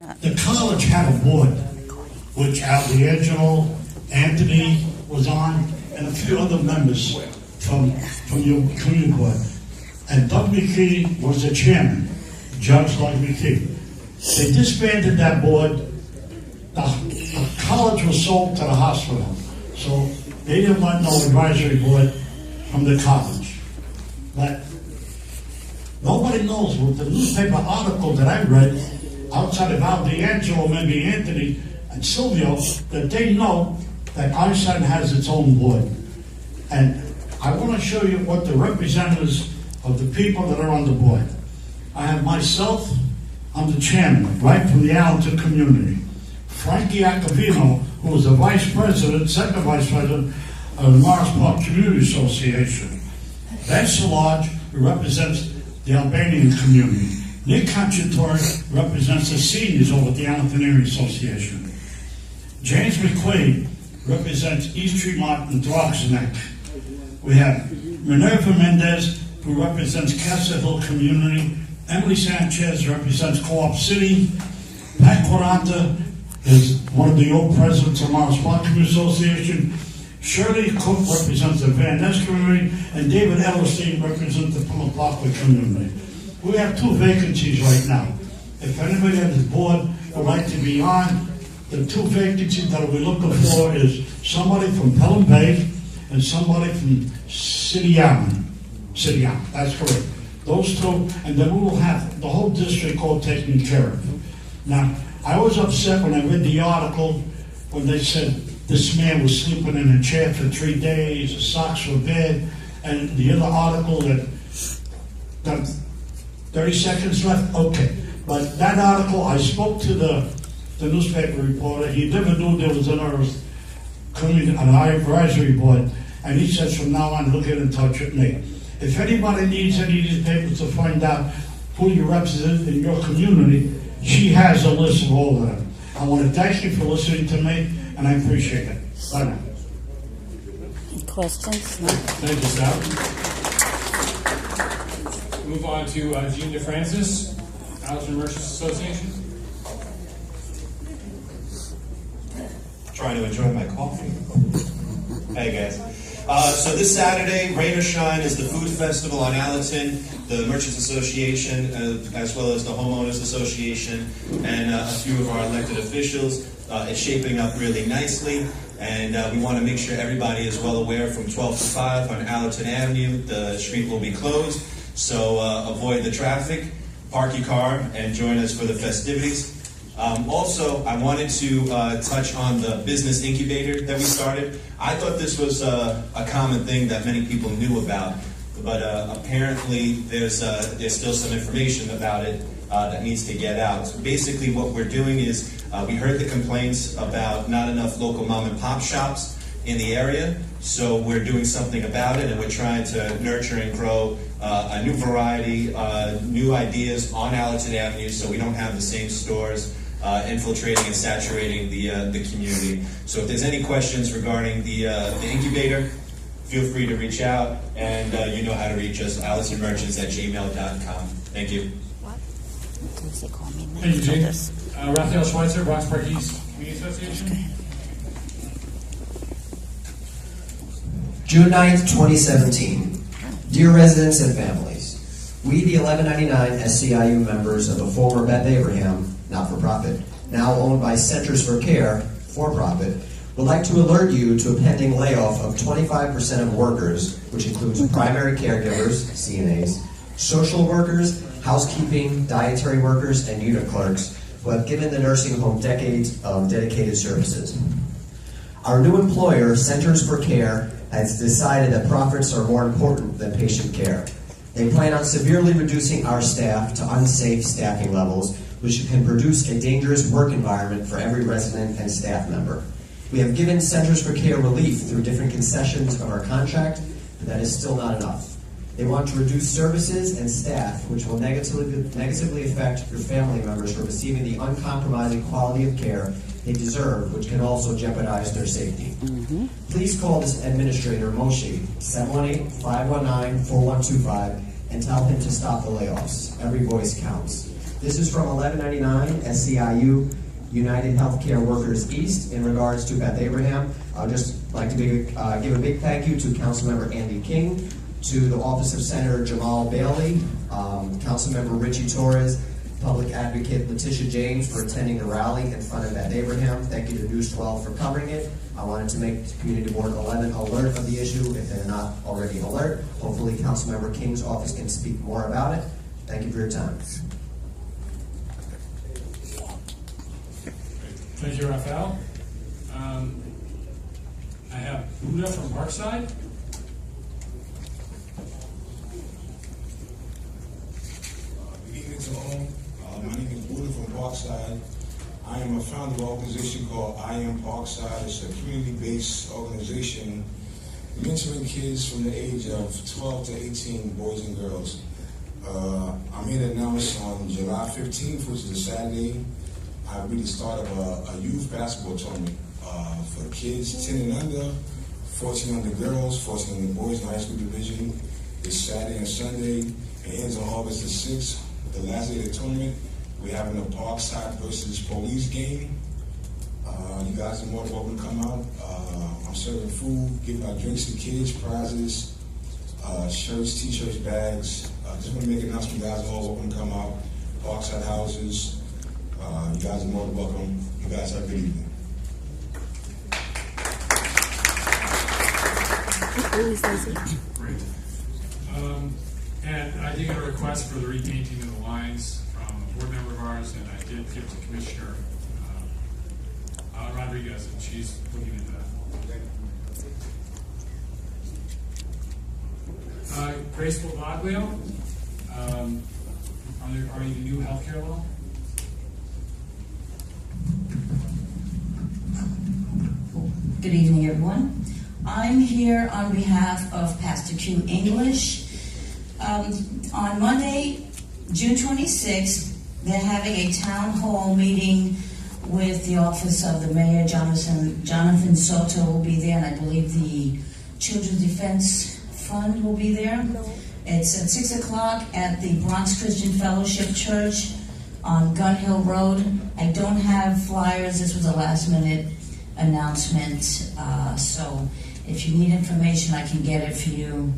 The college had a board, which Al D'Angelo, Anthony was on, and a few other members from your community board. And Doug McKee was the chairman, Judge Doug McKee. They disbanded that board. The college was sold to the hospital, so they didn't want no advisory board from the college. But nobody knows with the newspaper article that I read, outside of Al D'Angelo, maybe Anthony and Silvio, that they know that Einstein has its own board. And I want to show you what the representatives of the people that are on the board. I have myself, I'm the chairman, right from the Allenton community. Frankie Acavino, who is the vice president, second vice president of the Morris Park Community Association. Ben Szilard, who represents the Albanian community. Nick Cacciatore represents the seniors over at the Allenton Area Association. James McQuaid represents East Tremont and Throgs Neck. We have Minerva Mendez, who represents Castle Hill Community. Emily Sanchez represents Co-op City. Pat Quaranta is one of the old presidents of Morris Park Community Association. Shirley Cook represents the Van Ness community, and David Ellerstein represents the Plymouth Parkway community. We have 2 vacancies right now. If anybody on this board would like to be on, the 2 vacancies that we're looking for is somebody from Pelham Bay and somebody from City Island. City Island, that's correct. Those 2, and then we will have the whole district all taken care of. Now, I was upset when I read the article when they said this man was sleeping in a chair for 3 days, his socks were bad, and the other article that got 30 seconds left? Okay. But that article, I spoke to the newspaper reporter. He never knew there was another community, an advisory board, and he says from now on, he'll get in touch with me. If anybody needs any of these papers to find out who you represent in your community, she has a list of all of them. I want to thank you for listening to me, and I appreciate it. Bye now. Questions? No? Thank you, Sal. Move on to Gene DeFrancis, Allenton Merchants Association. Trying to enjoy my coffee. Hey guys. So this Saturday, rain or shine, is the food festival on Allenton. The Merchants Association, as well as the Homeowners Association, and a few of our elected officials. It's shaping up really nicely, and we want to make sure everybody is well aware from 12 to 5 on Allerton Avenue. The street will be closed, so avoid the traffic, park your car, and join us for the festivities. Also, I wanted to touch on the business incubator that we started. I thought this was a common thing that many people knew about, but apparently there's still some information about it that needs to get out. So basically what we're doing is we heard the complaints about not enough local mom and pop shops in the area, so we're doing something about it, and we're trying to nurture and grow a new variety, new ideas on Allerton Avenue, so we don't have the same stores infiltrating and saturating the community. So if there's any questions regarding the incubator, feel free to reach out, and you know how to reach us, AllentonMerchants@gmail.com. Thank you. Thank you, Gene. Raphael Schweitzer, Rocks Park East Community Association. June 9th, 2017. Dear residents and families, we, the 1199 SCIU members of the former Beth Abraham, not-for-profit, now owned by Centers for Care, for-profit, would like to alert you to a pending layoff of 25% of workers, which includes primary caregivers, CNAs, social workers, housekeeping, dietary workers, and unit clerks who have given the nursing home decades of dedicated services. Our new employer, Centers for Care, has decided that profits are more important than patient care. They plan on severely reducing our staff to unsafe staffing levels, which can produce a dangerous work environment for every resident and staff member. We have given Centers for Care relief through different concessions of our contract, but that is still not enough. They want to reduce services and staff, which will negatively affect your family members from receiving the uncompromising quality of care they deserve, which can also jeopardize their safety. Please call this administrator, Moshe, 718-519-4125, and tell him to stop the layoffs. Every voice counts. This is from 1199 SCIU United Healthcare Workers East in regards to Beth Abraham. I'd just like to give a big thank you to Councilmember Andy King, to the Office of Senator Jamal Bailey, Councilmember Richie Torres, Public Advocate Letitia James for attending the rally in front of Beth Abraham. Thank you to News 12 for covering it. I wanted to make Community Board 11 alert of the issue if they're not already alert. Hopefully Councilmember King's office can speak more about it. Thank you for your time. Thank you, Raphael. I have Buddha from Parkside. Good evening to all. My name is Buddha from Parkside. I am a founder of an organization called I Am Parkside. It's a community-based organization mentoring kids from the age of 12 to 18, boys and girls. I'm here to announce on July 15th, which is a Saturday, I really started a youth basketball tournament for kids 10 and under, 14 under girls, 14 under boys in the high school division. It's Saturday and Sunday. It ends on August the 6th. The last day of the tournament, we're having a Parkside versus Police game. You guys are more than welcome to come out. I'm serving food, giving out drinks to kids, prizes, shirts, t-shirts, bags. Just want to make an announcement. You guys are all welcome to come out. Parkside houses. You guys are more than welcome. You guys have a good evening. Great. And I did get a request for the repainting of the lines from a board member of ours, and I did give to Commissioner Rodriguez, and she's looking into that. Grace Bovaglio, are you the new healthcare law? Good evening, everyone. I'm here on behalf of Pastor Q English. On Monday, June 26th, they're having a town hall meeting with the office of the mayor, Jonathan Soto will be there, and I believe the Children's Defense Fund will be there. It's at 6 o'clock at the Bronx Christian Fellowship Church on Gun Hill Road. I don't have flyers. This was a last-minute announcement, so if you need information, I can get it for you.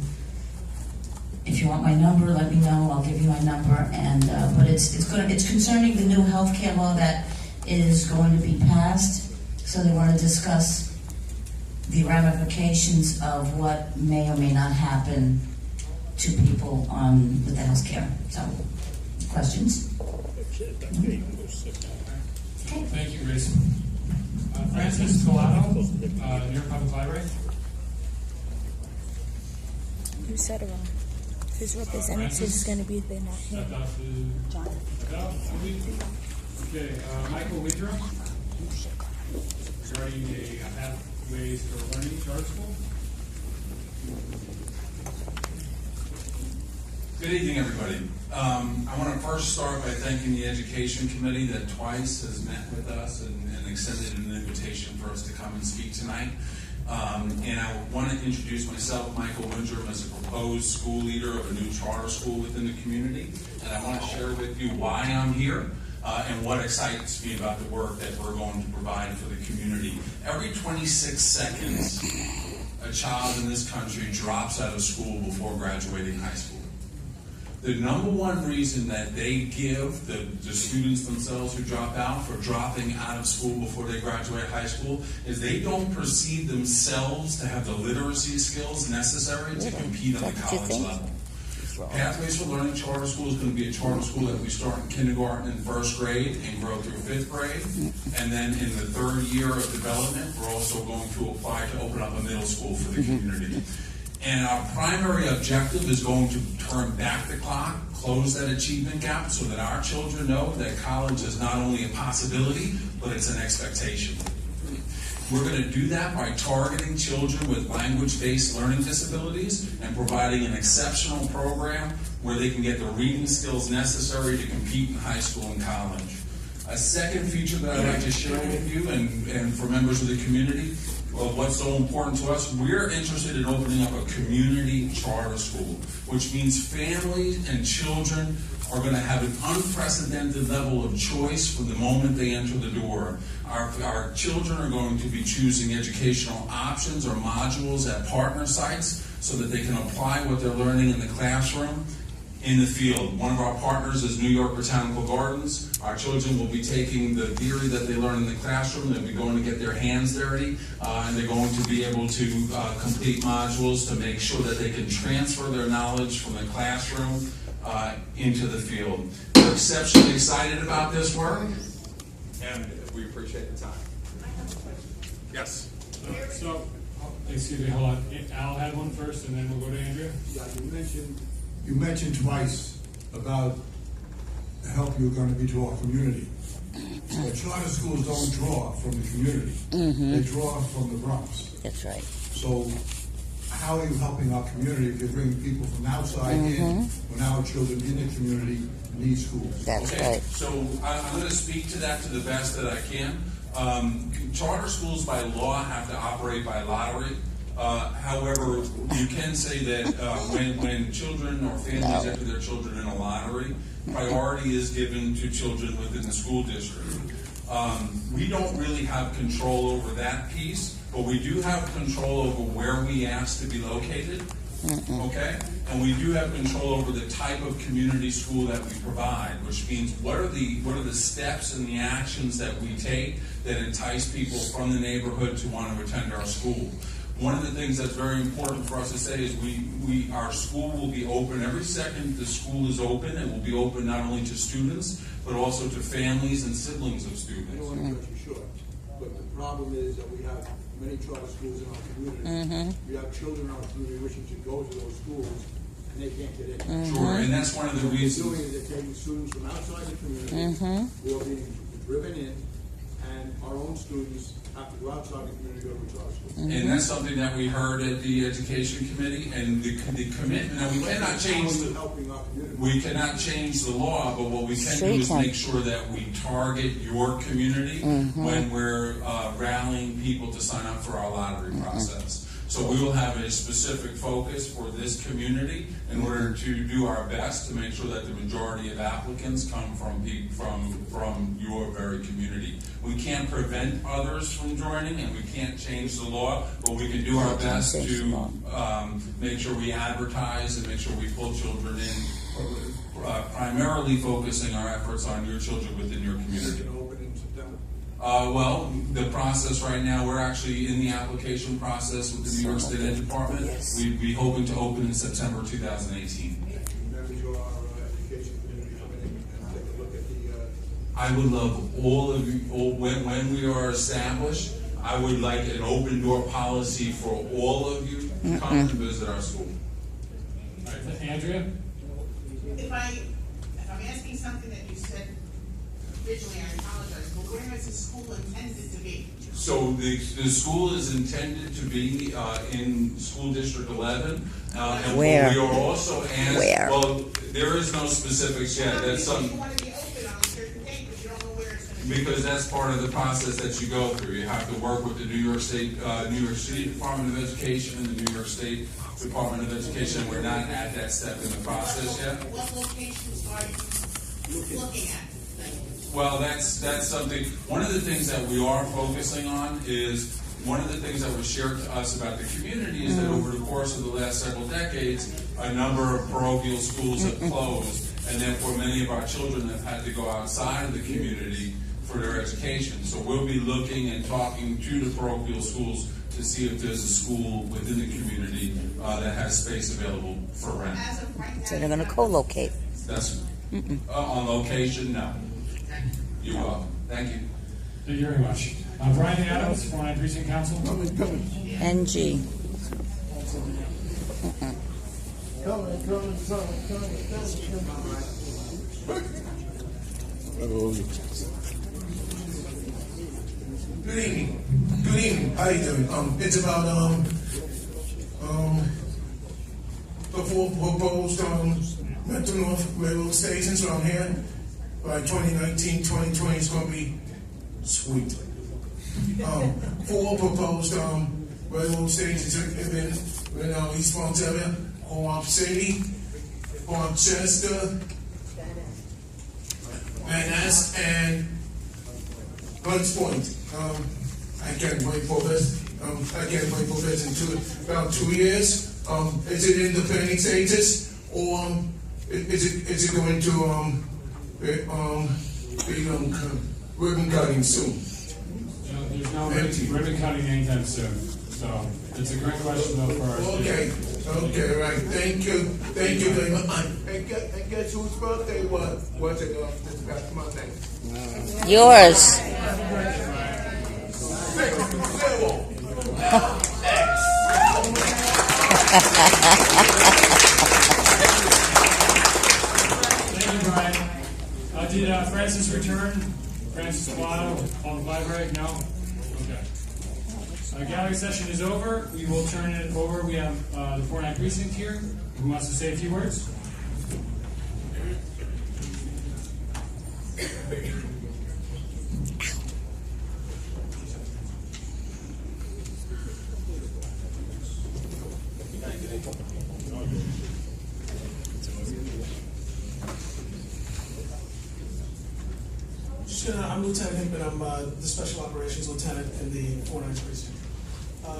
If you want my number, let me know. I'll give you my number. And but it's concerning the new healthcare law that is going to be passed. So they want to discuss the ramifications of what may or may not happen to people with the healthcare. So, questions? Okay. Thank you, Grace. Francis Collado, New York Public Library. You said it wrong. His representative is going to be there, not him. John. Okay, Michael Windrum, starting a Pathways for Learning charter school. Good evening, everybody. I want to first start by thanking the Education Committee that twice has met with us and extended an invitation for us to come and speak tonight. And I want to introduce myself, Michael Windrum, as a proposed school leader of a new charter school within the community. And I want to share with you why I'm here and what excites me about the work that we're going to provide for the community. Every 26 seconds, a child in this country drops out of school before graduating high school. The number one reason that they give the students themselves who drop out for dropping out of school before they graduate high school is they don't perceive themselves to have the literacy skills necessary to compete on the college level. Pathways for Learning Charter School is going to be a charter school that we start in kindergarten and first grade and grow through fifth grade. And then in the third year of development, we're also going to apply to open up a middle school for the community. And our primary objective is going to turn back the clock, close that achievement gap so that our children know that college is not only a possibility, but it's an expectation. We're going to do that by targeting children with language-based learning disabilities and providing an exceptional program where they can get the reading skills necessary to compete in high school and college. A second feature that I'd like to share with you and for members of the community of what's so important to us, we're interested in opening up a community charter school, which means families and children are going to have an unprecedented level of choice from the moment they enter the door. Our children are going to be choosing educational options or modules at partner sites so that they can apply what they're learning in the classroom in the field. One of our partners is New York Botanical Gardens. Our children will be taking the theory that they learn in the classroom. They'll be going to get their hands dirty, and they're going to be able to complete modules to make sure that they can transfer their knowledge from the classroom into the field. We're exceptionally excited about this work, and we appreciate the time. Yes. Excuse me, hold on. Al had one first, and then we'll go to Andrea. Yeah, you mentioned twice about the help you're going to be to our community. But charter schools don't draw from the community. They draw from the Bronx. That's right. So how are you helping our community if you're bringing people from outside in when our children in the community need schools? That's Okay, right. so I'm going to speak to that to the best that I can. Charter schools by law have to operate by lottery. However, you can say that when children or families enter their children in a lottery, priority is given to children within the school district. We don't really have control over that piece, but we do have control over where we ask to be located. Okay? And we do have control over the type of community school that we provide, which means what are the steps and the actions that we take that entice people from the neighborhood to want to attend our school. One of the things that's very important for us to say is our school will be open every second the school is open. It will be open not only to students, but also to families and siblings of students. I don't want to cut you short, but the problem is that we have many charter schools in our community. We have children in our community wishing to go to those schools, and they can't get in. Sure, and that's one of the What they're reasons. doing is they're taking students from outside the community who are being driven in, and our own students have to go outside the community to go to a charter school. And that's something that we heard at the education committee, and the commitment. Now, we cannot change the Helping our community. we cannot change the law, but what we can do is Sure can. make sure that we target your community when we're rallying people to sign up for our lottery process. So we will have a specific focus for this community in order to do our best to make sure that the majority of applicants come from your very community. We can't prevent others from joining, and we can't change the law, but we can do our best to make sure we advertise and make sure we pull children in, primarily focusing our efforts on your children within your community. Going to open in September. Well, the process right now, we're actually in the application process with the New York State Ed Department. We'd be hoping to open in September 2018. Members of our education community come in and take a look at the. I would love all of you, when we are established, I would like an open door policy for all of you to come to visit our school. All right, Andrea? If I'm asking something that you said originally, I apologize, but where is the school intended to be? So the school is intended to be in School District 11. And Where? we are also asked, Where? well, there is no specifics yet. That's You something. want to be open on a certain date, but you don't know where it's going to be. Because that's part of the process that you go through. You have to work with the New York City Department of Education and the New York State Department of Education. We're not at that step in the process yet. What locations are you looking at? Well, that's something. One of the things that we are focusing on is one of the things that was shared to us about the community is that over the course of the last several decades, a number of parochial schools have closed, and therefore many of our children have had to go outside of the community for their education. So we'll be looking and talking to the parochial schools to see if there's a school within the community that has space available for rent. As of right now. So they're going to co-locate. That's on location, no. You're welcome. Thank you. Thank you very much. Brian Adams, 49 Precinct Council. NG. Good evening. Good evening. How you doing? It's about the four proposed Metro North railroad stations around here. By 2019, 2020 is going to be sweet. Four proposed railroad stations in East Montpelier, Co-op City, Rochester, Van Ness, and Hunts Point. I can't wait for this. I can't wait for this in about 2 years. Is it in the planning stages, or is it going to be ribbon cutting soon? There's no ribbon cutting anytime soon. So it's a great question though for our Okay, right. Thank you very much. And guess whose birthday was it this past Monday? Yours. Thank you, Brian. Did Francis return? Francis Collado, Public Library? No? Okay. Gallery session is over. We will turn it over. We have the 49 precinct here. Who wants to say a few words? I'm Lieutenant Hickman. I'm the Special Operations Lieutenant in the 49th Precinct.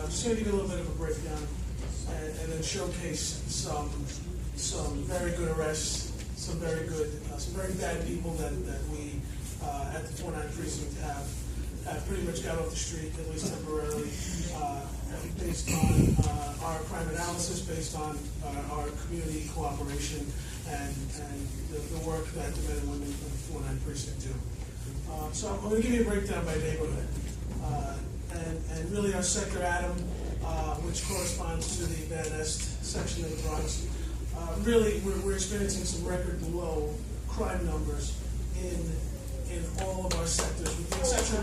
Just going to give you a little bit of a breakdown and then showcase some very good arrests, some very bad people that we at the 49th Precinct have pretty much got off the street, at least temporarily, based on our crime analysis, based on our community cooperation, and the work that the men and women of the 49th Precinct do. So I'm going to give you a breakdown by neighborhood. And really our Sector Adam, which corresponds to the Van Ness section of the Bronx, really we're experiencing some record low crime numbers in all of our sectors, with the exception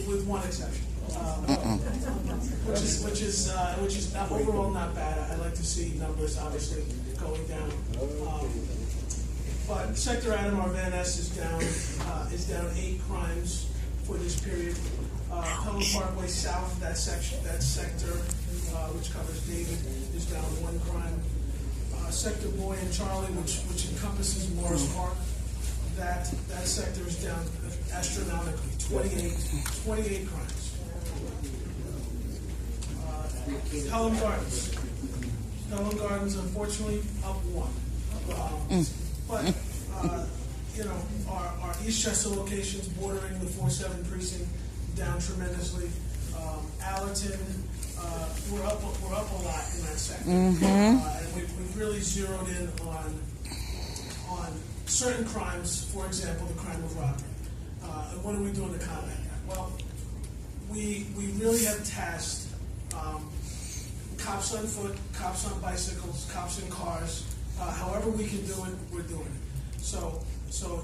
with one exception. Which is overall not bad. I'd like to see numbers obviously going down. But Sector Adam, our Van Ness is down 8 crimes for this period. Pelham Parkway South, that sector, which covers David, is down 1 crime. Sector Boy and Charlie, which encompasses Morris Park, that sector is down astronomically, 28 crimes. Pelham Gardens, unfortunately, up 1. But, our Eastchester locations bordering the 4-7 precinct down tremendously. Allerton, we're up a lot in that sector. And we've really zeroed in on certain crimes, for example, the crime of robbery. And what are we doing to combat that? Well, we really have tasked cops on foot, cops on bicycles, cops in cars. However we can do it, we're doing it. So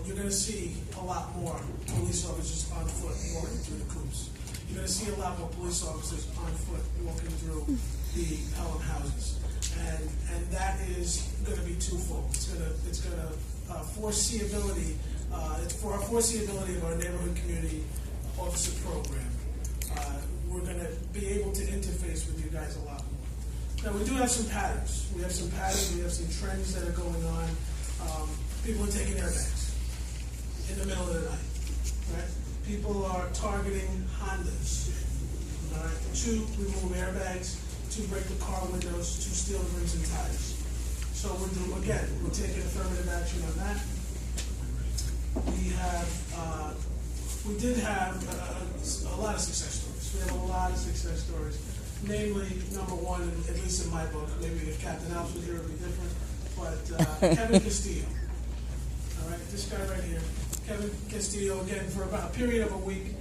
you're going to see a lot more police officers on foot walking through the coops. You're going to see a lot more police officers on foot walking through the Pelham houses, and that is going to be twofold. It's going to foreseeability. It's for our foreseeability of our neighborhood community officer program. We're going to be able to interface with you guys a lot more. Now, we do have some patterns. We have some trends that are going on. People are taking airbags in the middle of the night, right? People are targeting Hondas, all right? To remove airbags, to break the car windows, to steal the rims and tires. So we're taking affirmative action on that. We did have a lot of success stories. We have a lot of success stories. Namely, number one, at least in my book, maybe if Captain Alps was here, it would be different, but Kevin Castillo. All right, this guy right here. Kevin Castillo, again, for about a period of a week,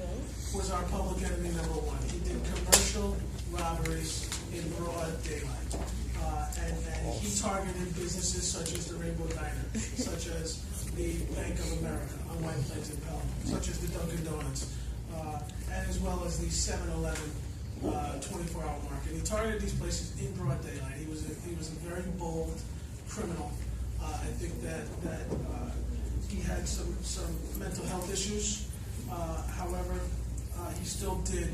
was our public enemy number 1. He did commercial robberies in broad daylight. And he targeted businesses such as the Rainbow Diner, such as the Bank of America on White Plains in Pelham, such as the Dunkin' Donuts, and as well as the 7-Eleven 24-hour market. He targeted these places in broad daylight. He was a very bold criminal. I think that he had some mental health issues. However, he still did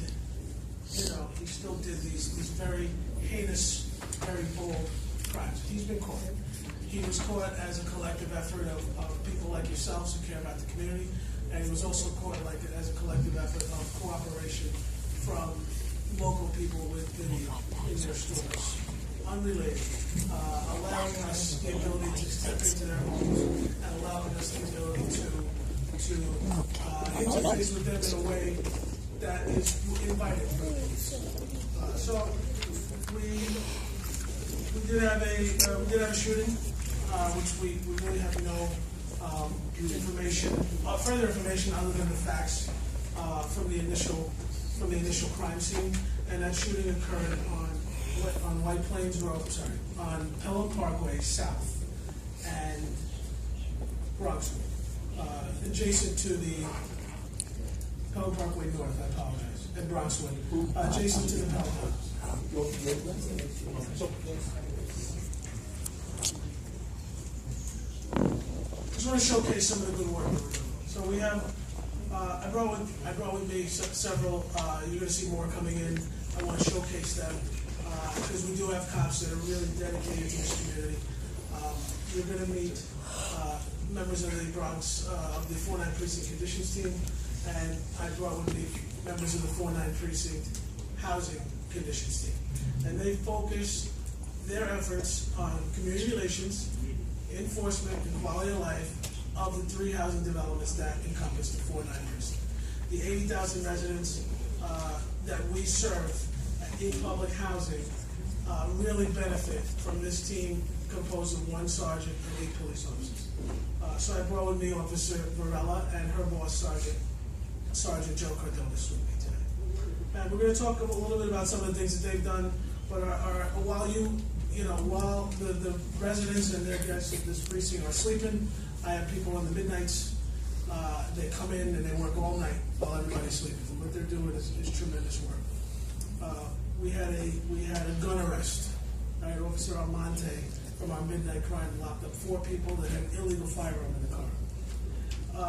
these very heinous, very bold crimes. He's been caught. He was caught as a collective effort of people like yourselves who care about the community, and he was also caught as a collective effort of cooperation from local people in their stores, unrelated, allowing us the ability to step into their homes and allowing us the ability to interface with them in a way that is inviting. So we did have a shooting, which we really have no further information other than the facts from the initial crime scene, and that shooting occurred on White Plains Road, on Pelham Parkway South and Bronxwood, adjacent to the Pelham Parkway North. I apologize, and Bronxwood, adjacent to the Pelham House. Just want to showcase some of the good work that we're doing. So we have, I brought with me several. You're going to see more coming in. I want to showcase them because we do have cops that are really dedicated to this community. You're going to meet members of the Bronx of the 49 Precinct Conditions Team, and I brought with me members of the 49 Precinct Housing Conditions Team, and they focus their efforts on community relations, enforcement, and quality of life of the 3 housing developments that encompass the 49 precinct. The 80,000 residents that we serve in public housing really benefit from this team composed of 1 sergeant and 8 police officers. So I brought with me Officer Varela and her boss, Sergeant Joe Cardonis, with me today. And we're going to talk a little bit about some of the things that they've done, but while the residents and their guests of this precinct are sleeping, I have people in the midnights. They come in and they work all night while everybody's sleeping. What they're doing is tremendous work. We had a gun arrest. Right, Officer Almonte from our midnight crime locked up 4 people that had an illegal firearm in the car.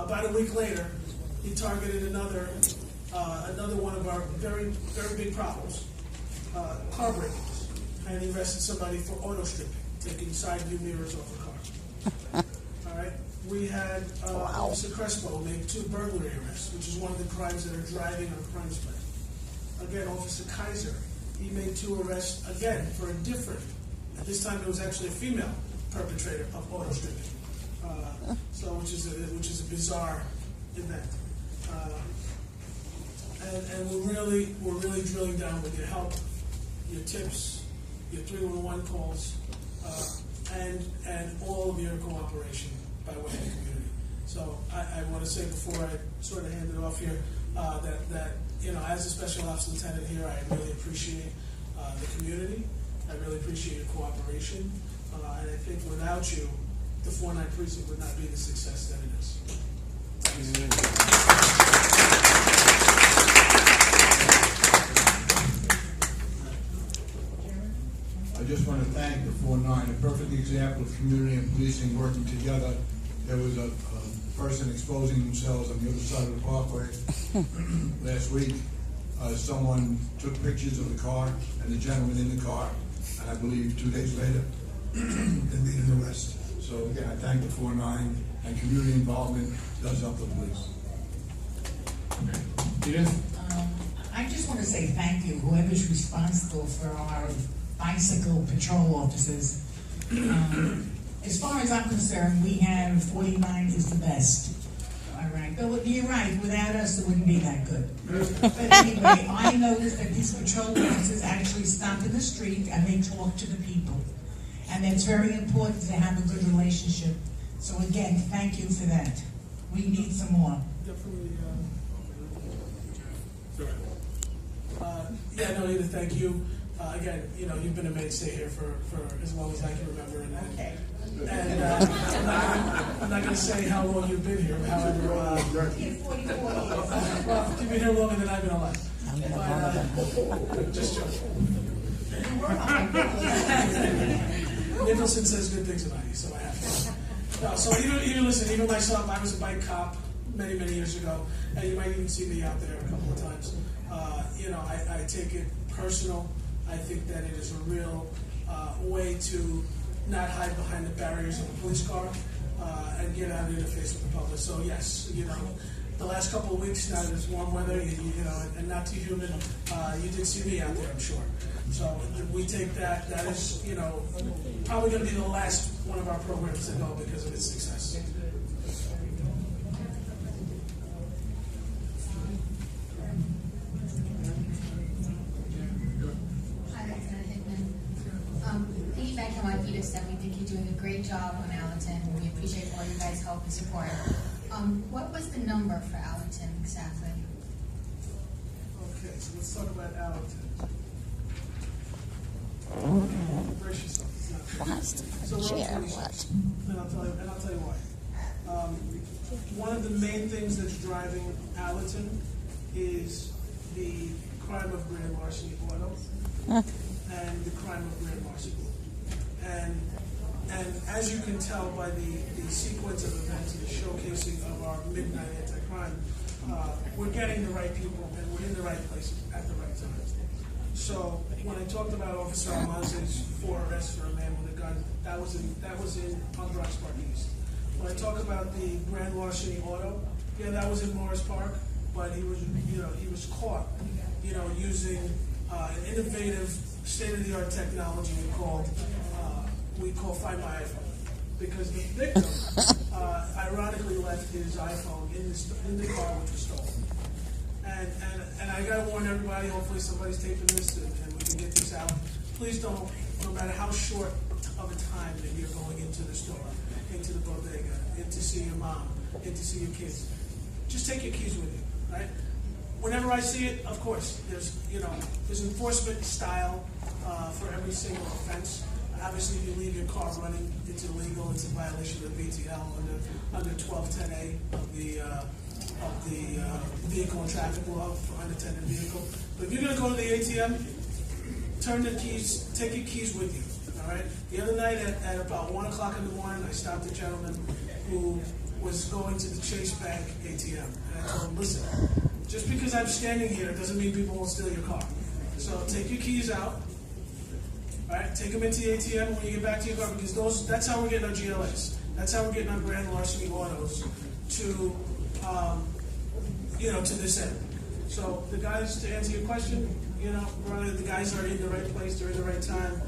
About a week later, he targeted another one of our very, very big problems, car break-ins, and he arrested somebody for auto stripping, taking side view mirrors off a car. All right, we had Officer Crespo make 2 burglary arrests, which is one of the crimes that are driving our crime spike. Again, Officer Kaiser, he made 2 arrests again for a different. At this time, it was actually a female perpetrator of auto stripping, which is a bizarre event. And we're really drilling down with your help, your tips, your 311 calls, and all of your cooperation by way of the community. So I want to say before I sort of hand it off here that as a special ops lieutenant here, I really appreciate the community. I really appreciate your cooperation, and I think without you, the 49 precinct would not be the success that it is. I just want to thank the 49, a perfect example of community and policing working together. There was a person exposing themselves on the other side of the parkway last week. Someone took pictures of the car and the gentleman in the car, and I believe 2 days later, they made an arrest. So again, I thank the 49, and community involvement does help the police. I just want to say thank you, whoever's responsible for our bicycle patrol officers. As far as I'm concerned, we have 49 is the best. All right, but you're right, without us, it wouldn't be that good. But anyway, I noticed that these patrol officers actually stop in the street and they talk to the people. And it's very important to have a good relationship. So again, thank you for that. We need some more. Definitely. Either thank you. Again, you've been a mainstay here for as long as I can remember. And I'm not going to say how long you've been here. However, well, you've been here longer than I've been alive. But, just joking. Nicholson says good things about you, so I have to. No, so even myself, I was a bike cop many years ago, and you might even see me out there a couple of times. I take it personal. I think that it is a real way to not hide behind the barriers of a police car, and get out and interface with the public. So yes, the last couple of weeks, now that it's warm weather, and not too humid, you did see me out there, I'm sure. So we take that is, probably going to be the last one of our programs to go because of its success. Feedback on what Edith said, we think you're doing a great job on Allerton. We appreciate all you guys' help and support. What was the number for Allerton exactly? Okay, so let's talk about Allerton. Brace yourself. It's not so Chair, what? And I'll tell you why. One of the main things that's driving Allerton is the crime of grand larceny auto and the crime of grand larceny. And as you can tell by the sequence of events and the showcasing of our midnight anti-crime, we're getting the right people and we're in the right places at the right time. So when I talked about Officer Almanza's 4 arrests for a man with a gun, that was in Rock Park East. When I talk about the grand larceny auto, yeah, that was in Morris Park, but he was caught, using an innovative, state-of-the-art technology we call Find My iPhone, because the victim ironically left his iPhone in the car which was stolen. And I gotta warn everybody, hopefully somebody's taping this and we can get this out. Please don't, no matter how short of a time that you're going into the store, into the bodega, in to see your mom, in to see your kids, just take your keys with you, right? Whenever I see it, of course, there's enforcement style for every single offense. Obviously, if you leave your car running, it's illegal. It's a violation of the BTL under 1210A of the vehicle and traffic law for unattended vehicle. But if you're going to go to the ATM, take your keys with you. All right. The other night at about 1 o'clock in the morning, I stopped a gentleman who was going to the Chase Bank ATM, and I told him, listen, just because I'm standing here doesn't mean people won't steal your car. So take your keys out. All right, take them into the ATM when you get back to your car, because that's how we're getting our GLAs. That's how we're getting our grand larceny autos to this end. So the guys, to answer your question, brother, the guys are in the right place, they're in the right time.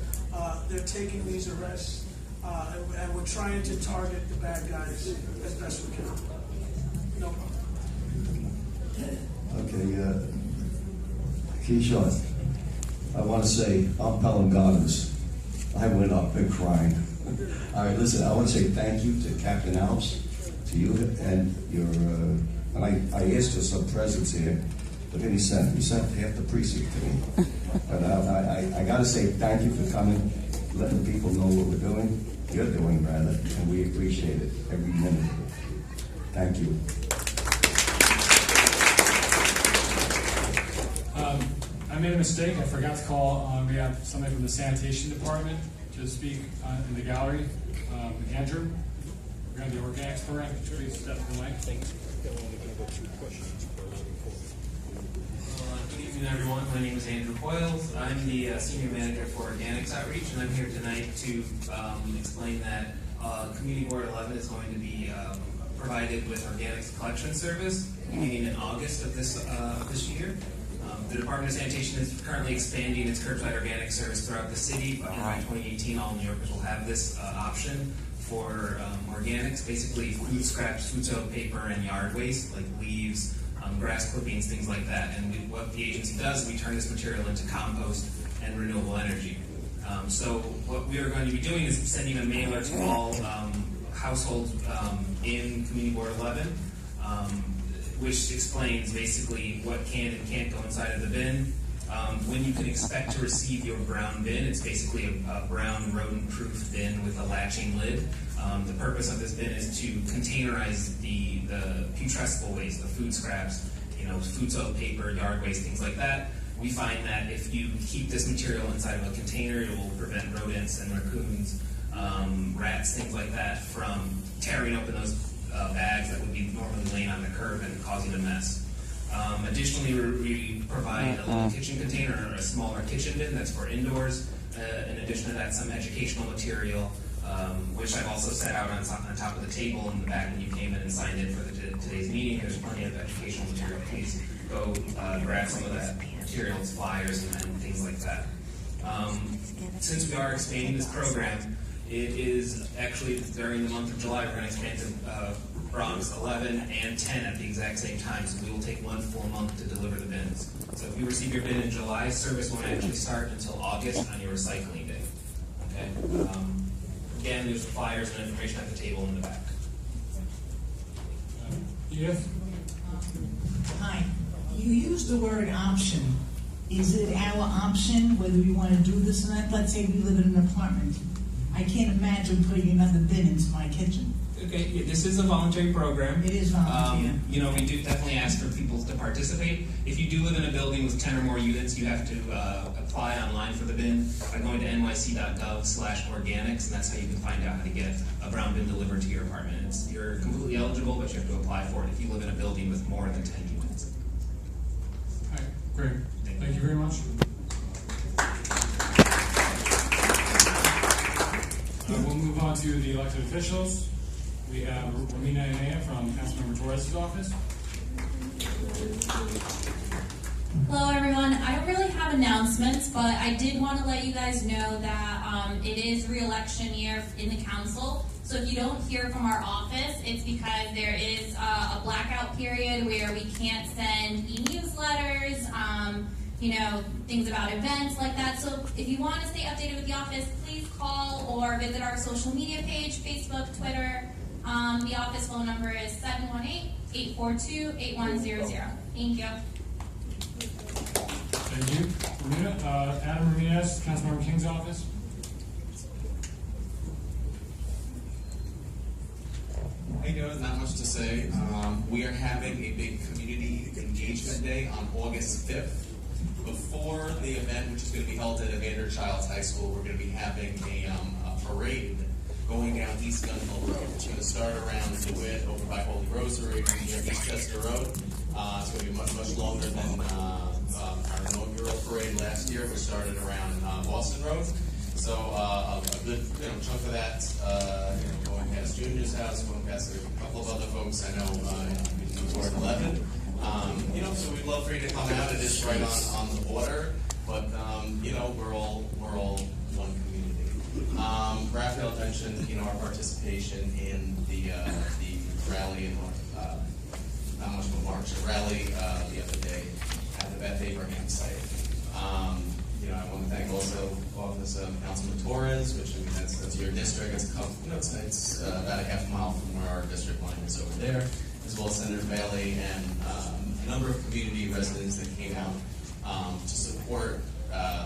They're taking these arrests, and we're trying to target the bad guys as best we can. No problem. Okay, Keyshawn, I want to say, I'm Pelham Gardens. I went up and crying. All right, listen, I want to say thank you to Captain Alps, to you and your, and I asked for some presents here, but then you sent half the precinct to me. But I got to say thank you for coming, letting people know what we're doing, you're doing rather, and we appreciate it every minute of it. Thank you. I made a mistake. I forgot to call. We have somebody from the sanitation department to speak in the gallery. Andrew, we're going to the organics program. Please step to the mic. Thanks. Good evening, everyone. My name is Andrew Coyles. I'm the Senior Manager for Organics Outreach, and I'm here tonight to explain that Community Board 11 is going to be provided with organics collection service beginning in August of this year. The Department of Sanitation is currently expanding its curbside organic service throughout the city. By 2018, all New Yorkers will have this option for organics, basically food scraps, food soap, paper, and yard waste, like leaves, grass clippings, things like that. And what the agency does, we turn this material into compost and renewable energy. So what we are going to be doing is sending a mailer to all households in Community Board 11, which explains basically what can and can't go inside of the bin. When you can expect to receive your brown bin, it's basically a brown rodent-proof bin with a latching lid. The purpose of this bin is to containerize the putrescible waste, the food scraps, food soap, paper, yard waste, things like that. We find that if you keep this material inside of a container, it will prevent rodents and raccoons, rats, things like that from tearing open those bags that would be normally laying on the curb and causing a mess. Additionally, we provide a little kitchen container or a smaller kitchen bin that's for indoors. In addition to that, some educational material which I've also set out on top of the table in the back when you came in and signed in for today's meeting. There's plenty of educational material. Please go grab some of that materials, flyers, and things like that. Since we are expanding this program, it is actually during the month of July, we're going to expand to Bronx 11 and 10 at the exact same time, so we will take 1 full month to deliver the bins. So if you receive your bin in July, service won't actually start until August on your recycling day. Okay? Again, there's the flyers and information at the table in the back. Edith? Hi. You used the word option. Is it our option whether we want to do this or not? Let's say we live in an apartment. I can't imagine putting another bin into my kitchen. Okay, this is a voluntary program. It is volunteer. You know, we do definitely ask for people to participate. If you do live in a building with 10 or more units, you have to apply online for the bin by going to nyc.gov/organics, and that's how you can find out how to get a brown bin delivered to your apartment. You're completely eligible, but you have to apply for it if you live in a building with more than 10 units. All right, great. Thank you very much. We'll move on to the elected officials. We have Romina Anaya from Councilmember Torres' office. Hello everyone. I don't really have announcements, but I did want to let you guys know that it is re-election year in the council. So if you don't hear from our office, it's because there is a blackout period where we can't send e-newsletters, you know, things about events like that. So if you want to stay updated with the office, please call or visit our social media page, Facebook, Twitter. The office phone number is 718-842-8100. Thank you. Thank you. Romina, Adam Ramirez, Councilmember King's office. How you doing? Not much to say. We are having a big community engagement day on August 5th. Before the event, which is going to be held at Evander Childs High School, we're going to be having a parade going down East Gunville Road. It's going to start around DeWitt, over by Holy Rosary, near East Chester Road. It's going to be much, much longer than our inaugural parade last year, which started around Boston Road. So a good chunk of that, going past Junior's house, going past a couple of other folks I know in Ward 11. So we'd love for you to come out. It is right on the border, but we're all one community. Raphael mentioned our participation in the rally, not much of a march, a rally the other day at the Beth Abraham site. I want to thank also Office of Councilman Torres, which that's your district. It's a couple, it's about a half mile from where our district line is over there, as well as Senator Bailey and a number of community residents that came out to support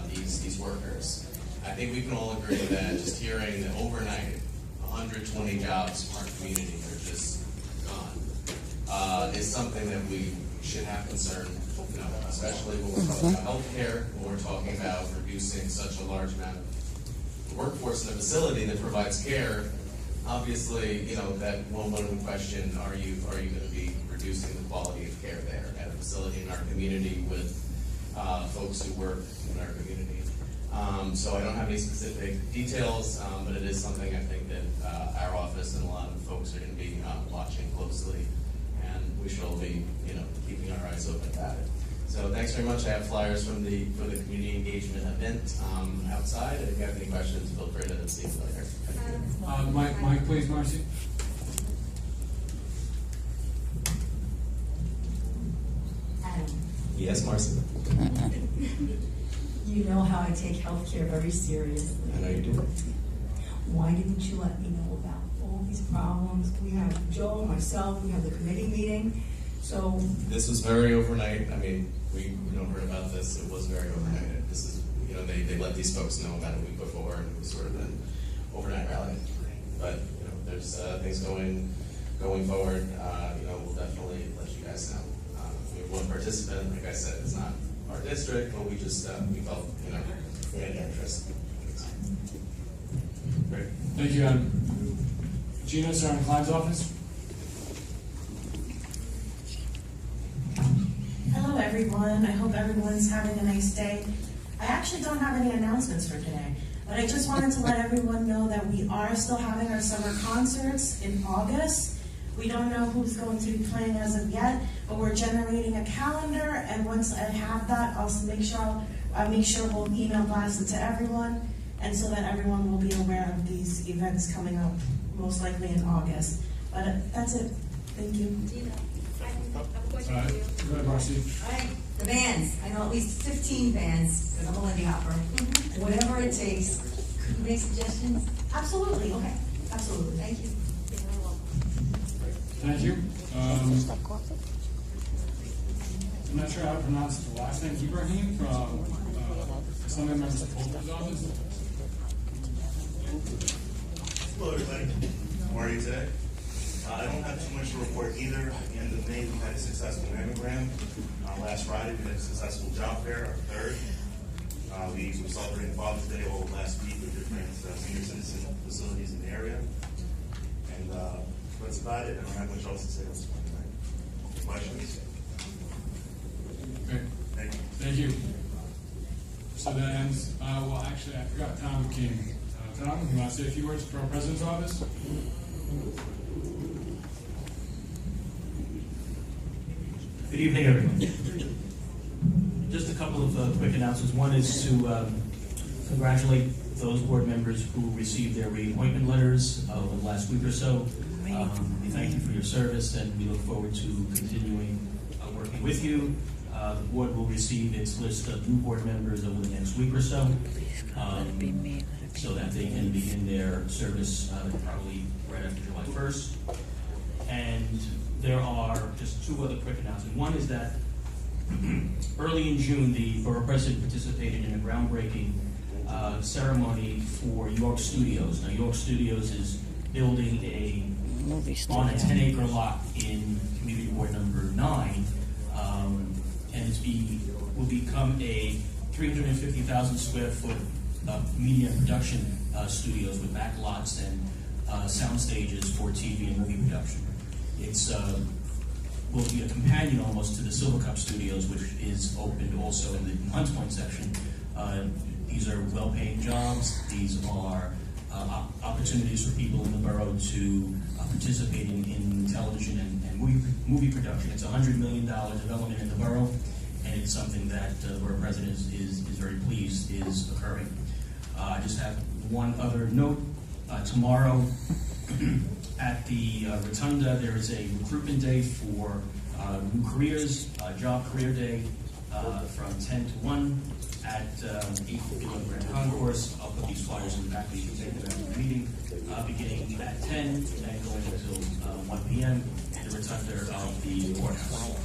these workers. I think we can all agree that just hearing that overnight 120 jobs from our community are just gone is something that we should have concern, especially when we're talking about healthcare, when we're talking about reducing such a large amount of workforce in a facility that provides care. Obviously, that one would question: Are you going to be reducing the quality of care there at a facility in our community with folks who work in our community? So I don't have any specific details, but it is something I think that our office and a lot of folks are going to be watching closely, and we should all be, keeping our eyes open about it. So thanks very much. I have flyers for the community engagement event outside. If you have any questions, feel free to see me later. Mike, please, Marcy. Yes, Marcy. You know how I take healthcare very seriously. I know you do. Why didn't you let me know about all these problems? We have Joe, myself, we have the committee meeting. So this was very overnight. I mean, we heard about this. It was very overnight. This is, they let these folks know about it a week before, and it was sort of an overnight rally. But there's things going forward. We'll definitely let you guys know. We have one participant. Like I said, it's not our district, but we just we felt we had an interest. Great. Thank you, Adam. Gina, Sarah Klein's office. Hello everyone, I hope everyone's having a nice day. I actually don't have any announcements for today, but But I just wanted to let everyone know that we are still having our summer concerts in August. We don't know who's going to be playing as of yet, but we're generating a calendar, and once I have that, I'll make sure we'll email blast it to everyone, and so that everyone will be aware of these events coming up, most likely in August. But that's it. Thank you. Go ahead, Marcy. The bands, I know at least 15 bands, because I'm a Lindy Hopper. Whatever it takes. Could you make suggestions? Absolutely. Okay, absolutely. Thank you. Thank you. I'm not sure how to pronounce the last name. Ibrahim from Assembly Member Polter's office. Hello, everybody. How are you today? I don't have too much to report either. At the end of May, we had a successful mammogram. Last Friday, we had a successful job fair, our third. We were celebrating Father's Day all last week with different senior citizen facilities in the area. And that's about it. I don't have much else to say at this point tonight. Questions? Okay. Thank you. Thank you. So that ends, well, actually, I forgot Tom King. Tom, you want to say a few words for our President's office? Good evening, everyone. Just a couple of quick announcements. One is to congratulate those board members who received their reappointment letters over the last week or so. We thank you for your service, and we look forward to continuing working with you. The board will receive its list of new board members over the next week or so, so that they can begin their service probably right after July 1st. And there are just two other quick announcements. One is that early in June, the Borough President participated in a groundbreaking ceremony for York Studios. Now, York Studios is building on a 10-acre lot in Community Ward number 9, and will become a 350,000 square foot media production studios with back lots and sound stages for TV and movie production. It's will be a companion almost to the Silver Cup Studios, which is opened also in the Hunts Point section. These are well-paying jobs. These are opportunities for people in the borough to participate in television and movie production. It's a $100 million development in the borough, and it's something that the borough president is very pleased is occurring. I just have one other note. Tomorrow at the Rotunda, there is a recruitment day for new careers, job career day from 10 to 1 at 851 Grand Concourse. I'll put these flyers in the back so you can take them after the meeting, beginning at 10 and going until 1 p.m. at the Rotunda of the courthouse.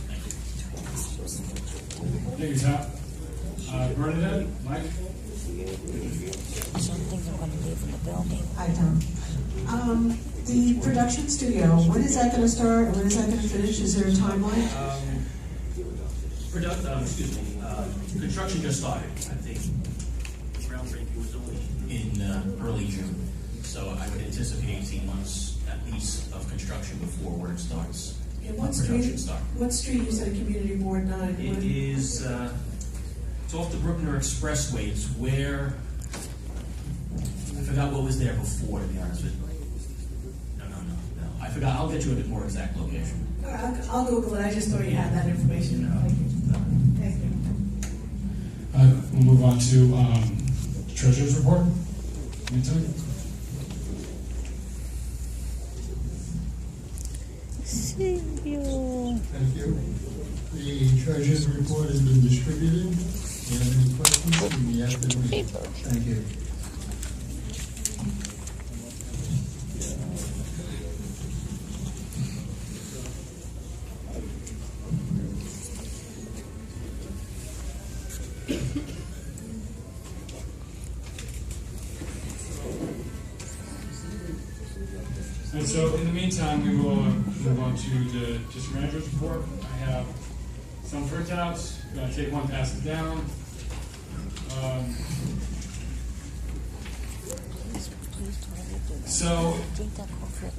Thank you, Tom. Bernadette, Mike? Some things are going to leave in the building. Hi, Tom. The production studio, when is that going to start and when is that going to finish? Is there a timeline? Construction just started. I think groundbreaking was only in early June. So I would anticipate 18 months at least of construction before work starts. What street is it, Community Board 9? It is, it's off the Brookner Expressway. It's where, I forgot what was there before, to be honest with you. No. I forgot. I'll get you a bit more exact location. I'll Google it. I just thought you had that information. Thank you. We'll move on to Treasurer's Report. Anytime. Thank you. Thank you. The Treasurer's Report has been distributed. Do you have any questions in the afternoon? Thank you. And so, in the meantime, we will move on to the District Manager's Report. I have some printouts. I'm going to take one, pass it down. So,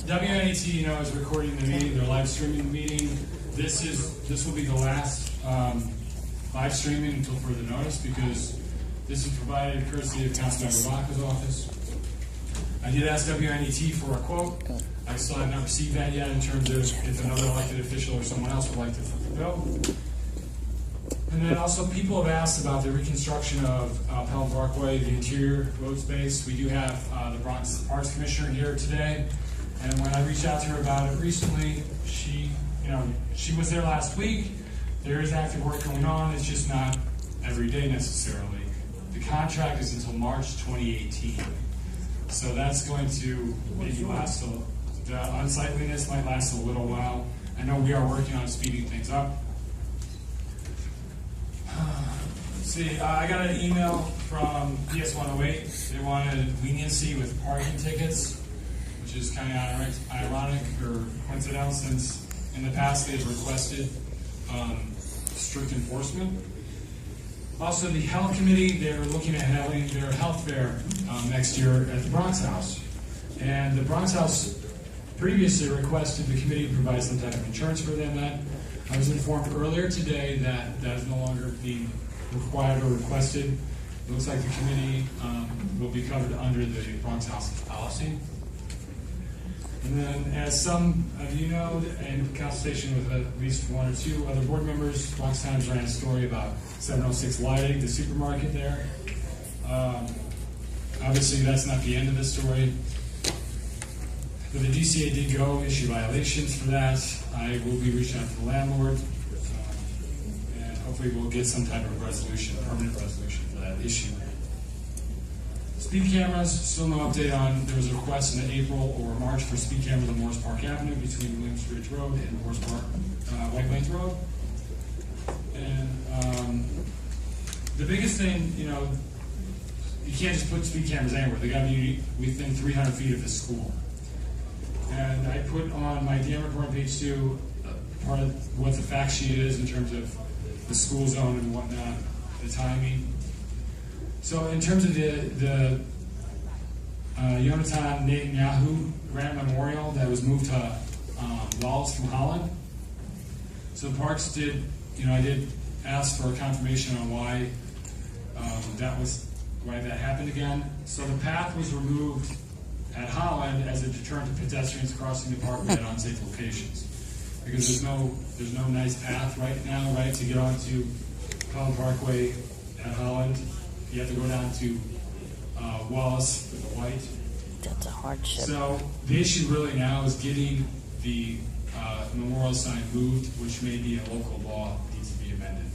WNET, is recording the meeting. They're live streaming the meeting. This will be the last live streaming until further notice, because This is provided courtesy of Councilmember Baca's office. I did ask WNET for a quote. I still have not received that yet in terms of if another elected official or someone else would like to foot the bill. And then also people have asked about the reconstruction of Pelham Parkway, the interior road space. We do have the Bronx Parks Commissioner here today. And when I reached out to her about it recently, she was there last week. There is active work going on. It's just not every day necessarily. The contract is until March 2018. So that's going to maybe last the unsightliness might last a little while. I know we are working on speeding things up. Let's see, I got an email from PS108. They wanted leniency with parking tickets, which is kind of ironic or coincidental since in the past they've requested strict enforcement. Also, the health committee, they're looking at having their health fair next year at the Bronx House. And the Bronx House previously requested the committee to provide some type of insurance for them. That I was informed earlier today that that is no longer being required or requested. It looks like the committee will be covered under the Bronx House's policy. And then, as some of you know, in consultation with at least one or two other board members, Bronx Times ran a story about 706 Lighting, the supermarket there. Obviously, that's not the end of the story. But the DCA did go issue violations for that. I will be reaching out to the landlord, and hopefully we'll get some type of resolution, permanent resolution for that issue. Speed cameras, still no update on, there was a request in April or March for speed cameras on Morris Park Avenue between Williams Ridge Road and Morris Park, White Plains Road. And the biggest thing, you can't just put speed cameras anywhere. They got to be within 300 feet of the school. And I put on my DM report on page 2 part of what the fact sheet is in terms of the school zone and whatnot, the timing. So in terms of the Yonatan Netanyahu Grant Memorial that was moved to Wallace from Holland. So Parks did, I did ask for a confirmation on why why that happened again. So the path was removed at Holland as a deterrent to pedestrians crossing the parkway at unsafe locations. Because there's no nice path right now, right, to get onto Pelham Parkway at Holland. You have to go down to Wallace with the white. That's a hardship. So the issue really now is getting the memorial sign moved, which may be a local law needs to be amended.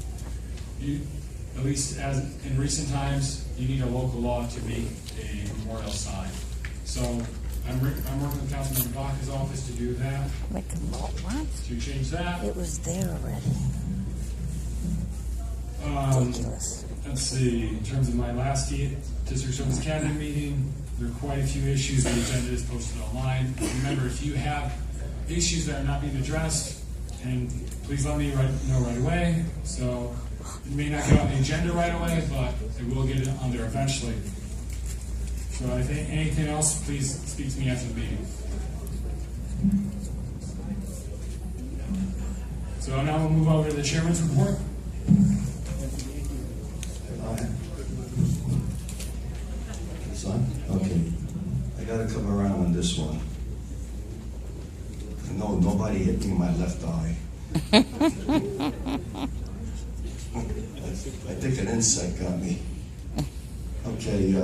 At least as in recent times, you need a local law to make a memorial sign. So I'm working with Councilmember Baca's office to do that. Make a law, what? To change that. It was there already. Ridiculous. Let's see, in terms of my last District Service Cabinet meeting, there are quite a few issues. The agenda is posted online. Remember, if you have issues that are not being addressed, and please let me know right away. So it may not get on the agenda right away, but it will get on there eventually. So I think anything else, please speak to me after the meeting. So now we'll move over to the chairman's report. Son? Okay. I gotta come around on this one. No, nobody hit me in my left eye. I think an insect got me. Okay,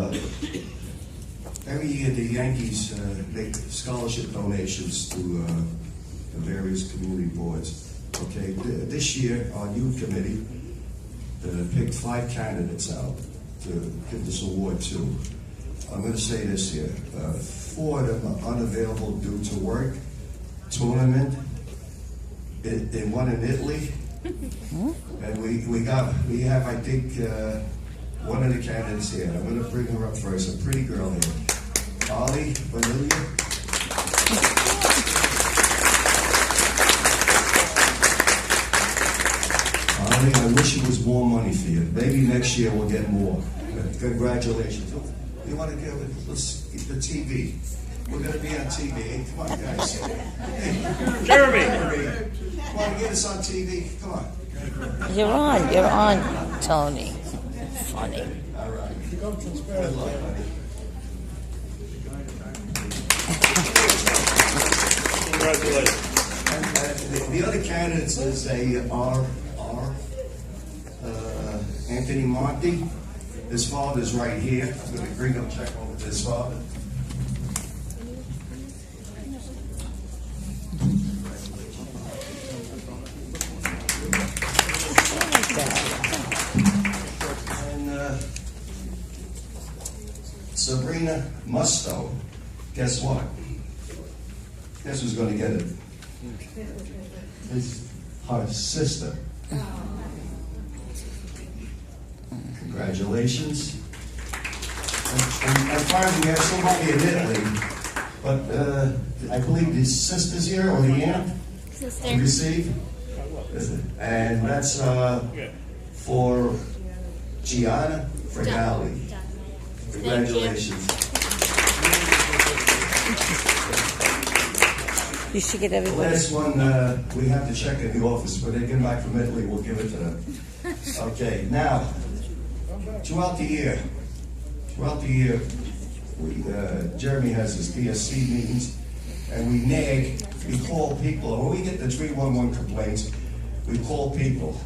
every year the Yankees make scholarship donations to the various community boards. Okay, this year our youth committee picked 5 candidates out to give this award to. I'm going to say this here. 4 of them are unavailable due to work, tournament, in one in Italy, and we have I think one of the candidates here. I'm going to bring her up first. A pretty girl here, Holly Vanilla. Holly, I wish it was more money for you. Maybe next year we'll get more. Congratulations. You want to give it? Let's get the TV. We're going to be on TV. Come on, guys. Hey, Jeremy. Come on, get us on TV. Come on. You're on, Tony. Funny. All right. become transparent. Congratulations. And the other candidates is Anthony Monty. His father's right here. I'm going to bring up check over to his father. And Sabrina Musto. Guess what? Guess who's going to get it? It's her sister. Congratulations. And finally, we have somebody in Italy, but I believe the sister's here, or the aunt, to receive. And that's for Gianna Fregali. Congratulations. You should get The everybody. last one, we have to check in the office, but they come back from Italy, we'll give it to them. Okay, now, throughout the year, Jeremy has his PSC meetings, and we call people, when we get the 311 complaints, we call people.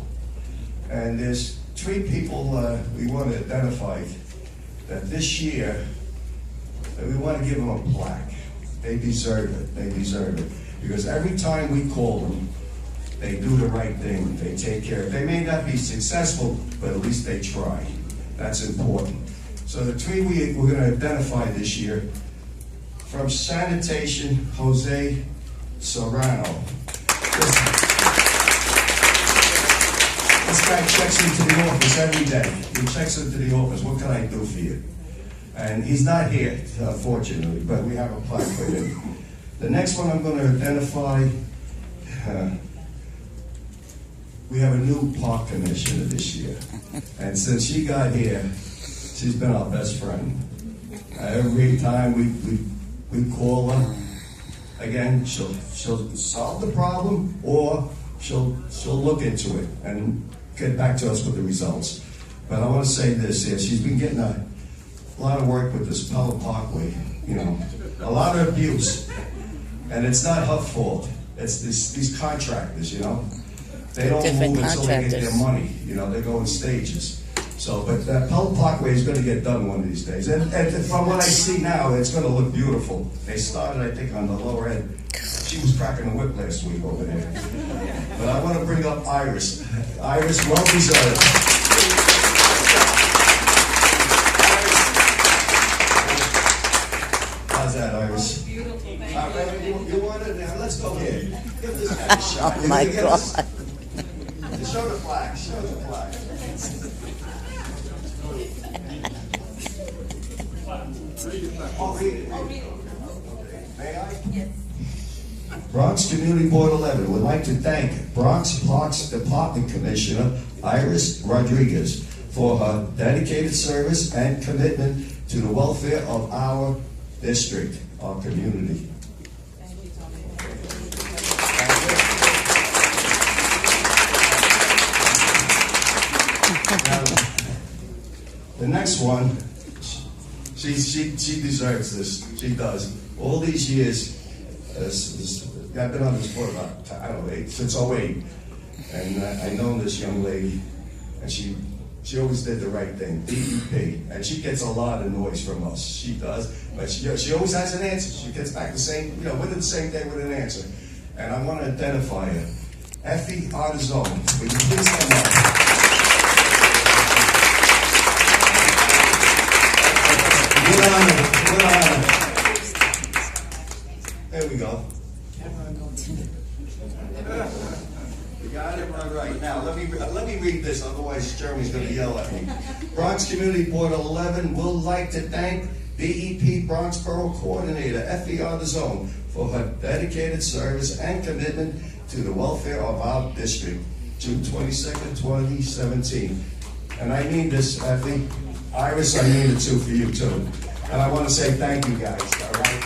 And there's 3 people we want to identify that this year, that we want to give them a plaque. They deserve it. They deserve it. Because every time we call them, they do the right thing. They take care. They may not be successful, but at least they try. That's important. So the 3 we're going to identify this year, from sanitation, Jose Serrano. This guy checks into the office every day. He checks into the office. What can I do for you? And he's not here, unfortunately, but we have a plaque for him. The next one I'm going to identify, we have a new park commissioner this year. And since she got here, she's been our best friend. Every time we call her, again, she'll solve the problem, or she'll look into it and get back to us with the results. But I want to say this here, she's been getting a lot of work with this Pella Parkway, a lot of abuse. And it's not her fault. It's these contractors, They don't Different move until they get their contractors. money. They go in stages. So, but that Pella Parkway is going to get done one of these days. And from what I see now, it's going to look beautiful. They started, I think, on the lower end. She was cracking the whip last week over there. But I want to bring up Iris. Iris, well deserved. How's that, Iris? Beautiful, thank you. You want it? Now, let's go here. Give this guy a shot. Oh my God. Show the flag. Show the flag. Oh, read it. May I? Yes. Bronx Community Board 11 would like to thank Bronx Parks Department Commissioner Iris Rodriguez for her dedicated service and commitment to the welfare of our district, our community. Thank you, Tony. Now, the next one, she deserves this. She does. All these years, I've been on this board about, since 08. And I know this young lady, and she always did the right thing, DEP. And she gets a lot of noise from us. She does. But she always has an answer. She gets back the same, within the same day with an answer. And I want to identify her. Effie Artizone. Would you please come up? Good honor. There we go. We got it right. Now, let me read this, otherwise Jeremy's going to yell at me. Bronx Community Board 11 would like to thank DEP Bronx Borough Coordinator Effie Artizone for her dedicated service and commitment to the welfare of our district, June 22nd, 2017. And I mean this, Effie. Iris, I mean it too for you too. And I want to say thank you guys, all right?